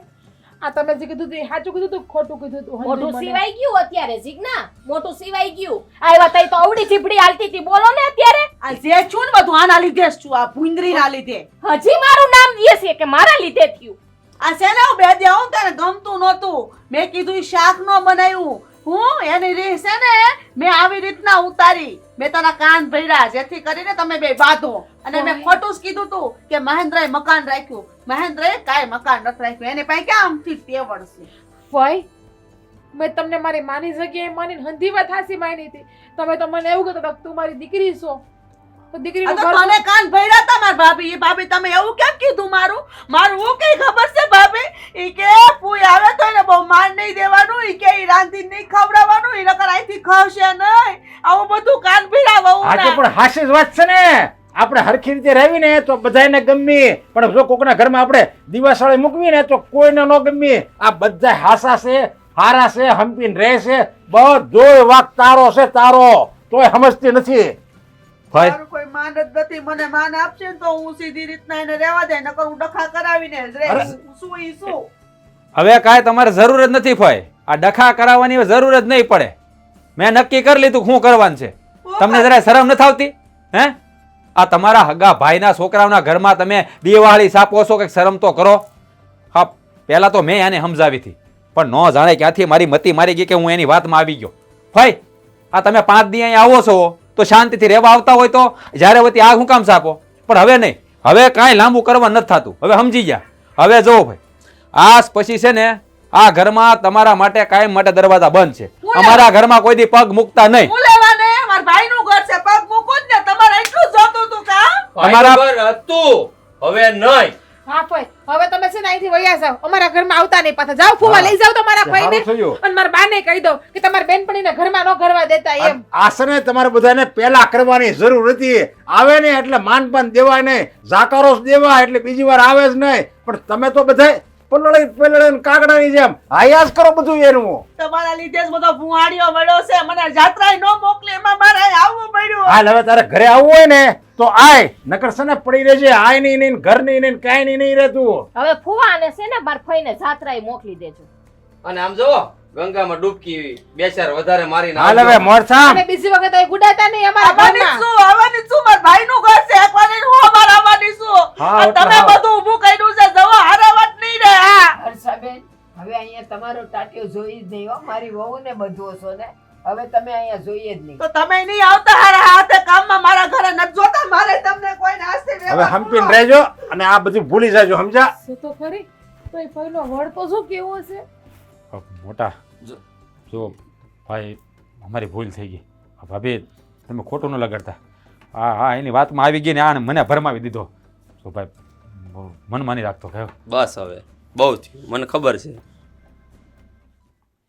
આ તમે જે કીધું હતું એ સાચું કીધું હતું, ખોટું કીધું હતું? હજી મોટું મને- સિવાય ગયું અત્યારે જીગના, મોટું સિવાય ગયું. આવ્યા તઈ તો અવડી ચીપડી હાલતી હતી, બોલો ને અત્યારે. આ જે છું ને બધું આના લીધે જ છું, આ ભૂંદરીના લીધે. હજી મારું નામ દે છે કે મારા લીધે થયું. આ છે ને હું બે દી આવું તને ગમતું નહોતું, મેં કીધું ઈ શાક નો બનાવ્યું. હું એની રીત છે ને મેં આવી રીતના ઉતારી, મેં તારા કાન ભર્યા જેથી કરીને તમે બે બાંધો. અને મેં ખોટું જ કીધું તું કે મહેન્દ્રએ મકાન રાખ્યું. મહેન્દ્રએ કાંઈ મકાન નથી રાખ્યું, એને પાસે ક્યાં આમથી તેવડ છે. ફઈ, મેં તમને મારી માની જગ્યાએ માનીને હંધી વાત હાસી માની હતી. તમે તો મને એવું કહેતા હતા કે તું મારી દીકરી છો, તો આ દીકરીનું તો ઘર મને કાન ભર્યા હતા મારા ભાભી. એ ભાભી તમે એવું કેમ કીધું? મારું હું કઈ ખબર છે ભાભી? ઈ કે પૂઈ આવે તો એને બહુ માન નહીં દેવાનું, ઈ કે ઈ રાંધી નહીં ખવડાવવાનું, ઈ નકર અહીંથી ખાવશે નહીં. આવું બધું કાન ભર્યા આજે વહુના. પણ હાસી જ વાત છે ને. આપણે હરખી રીતે રહેવી ને તો બધાને ગમી, પણ જો કોકના ઘરમાં આપણે દિવાસળી મૂકવી ને તો કોઈને ન ગમી. આ બધા હાસા છે, હારા છે, હંપીને રહે છે, બધોય વાક તારો છે, તારો. તોય સમજતી નથી. ફઈ મારું કોઈ માન જ નથી. મને માન આપશે ને તો હું સીધી રીતના એને રહેવા દે, નકર હું ડખા કરાવીને જ રહે. અરે. શું ઈ શું? હવે કાંઈ તમારે જરૂર જ નથી ફઈ. આ ડખા કરાવવાની જરૂર જ નહીં પડે. મેં નક્કી કરી લીધું શું કરવાનું છે. તમને જરા શરમ નથી આવતી? હે આ તમારા હગા ભાઈના છોકરાઓના ઘરમાં તમે દિવાળી સાપો છો, કે શરમ તો કરો. હા પહેલા તો મેં એને સમજાવી હતી, પણ ન જાણે ક્યાંથી મારી મતી મારી ગઈ કે હું એની વાતમાં આવી ગયો. ફઈ આ તમે 5 દી અહીંયા આવો છો તો શાંતિથી રહેવા આવતા હોય તો જ્યારે વતી આ હું કામ સાપો, પણ હવે નહીં. હવે કાંઈ લાંબુ કરવા નથી થતું. હવે સમજી ગયા. હવે જો ભાઈ આજ પછી છે ને આ ઘરમાં તમારા માટે કાયમ માટે દરવાજા બંધ છે. અમારા ઘરમાં કોઈ દી પગ મૂકતા નહીં. હું લેવાને? મારા ભાઈનું ઘર છે, પગ મૂકો જ ને. તમારે એટલું જ જોતું હતું કા? તમારા ઘર હતું, હવે નહીં. હા ફઈ, હવે તમે છે ને અહીંથી વયા જાઓ, અમારા ઘરમાં આવતા નહીં પાછા. જાઓ ફુવા, લઈ જાઓ તમારા સારું ભાઈને, થયું. અને મારા બાને કહી દો કે તમારી બેનપણીને ઘરમાં ન કરવા દેતા એમ. આસને તમારે બધાને પેલા કરવાની જરૂર હતી. આવે ને એટલે માનપાન દેવાય નહીં, જાકારો જ દેવાય એટલે બીજી વાર આવે જ નહીં. પણ તમે તો બધા પલળી કાગડાની જેમ હાયા જ કરો બધું એનું. તમારા લીધે જ બધો ભુવાડીઓ મળ્યો છે. મને જાત્રાએ ન મોકલે, એમાં મારે અહીં આવવું પડ્યું. હાલ હવે તારે ઘરે આવવું હોય ને તો આય, નકર છે ને પડી રહેજે. આય નહીં, ઘર નહીં, કાંઈ નહીં રહેતું. હવે ફુવાને છે ને માર ફઈને જાત્રાએ મોકલી દેજો. અને આમ જો ગંગામાં ડૂબકી 2-4 વધારે મારીને હાલ આવજો. હવે મોરસામ. અને બીજી વખત અહીં ગુડાતા નહીં અમારા આવવાની ઘરમાં. શું? આવવાની શું? મારા ભાઈનું ઘર છે, એકવાની હું અમારે આવવાની શું? હા, આ એટલે તમે હા. બધું ઊભું કર્યું છે, જવા હારાવટ નહીં રહે. હા, હર્ષાબેન, હવે અહીંયા તમારો ટાટિયો જોઈ જ નહીં હો. મારી વહુને બધું છો ને, હવે તમે અહીંયા જોઈએ જ નહીં. તો તમે નહીં આવતા હારા હાથે કામમાં. મારા ઘરે નથી જોતા. મારે તમને કોઈ નાસ્તે હવે હંપીને રહેજો અને આ બધું ભૂલી જાજો, સમજા? શું તો ખરી, તો એ ફઈનો વડ તો શું કેવો છે? મોટા જો ભાઈ અમારી ભૂલ થઈ ગઈ. ભાભી તમે ખોટું ન લગાડતા. હા હા એની વાતમાં આવી ગઈ ને આને મને ભરમાવી દીધો. તો ભાઈ મન માની રાખતો કયો. બસ હવે બહુ થયું, મને ખબર છે.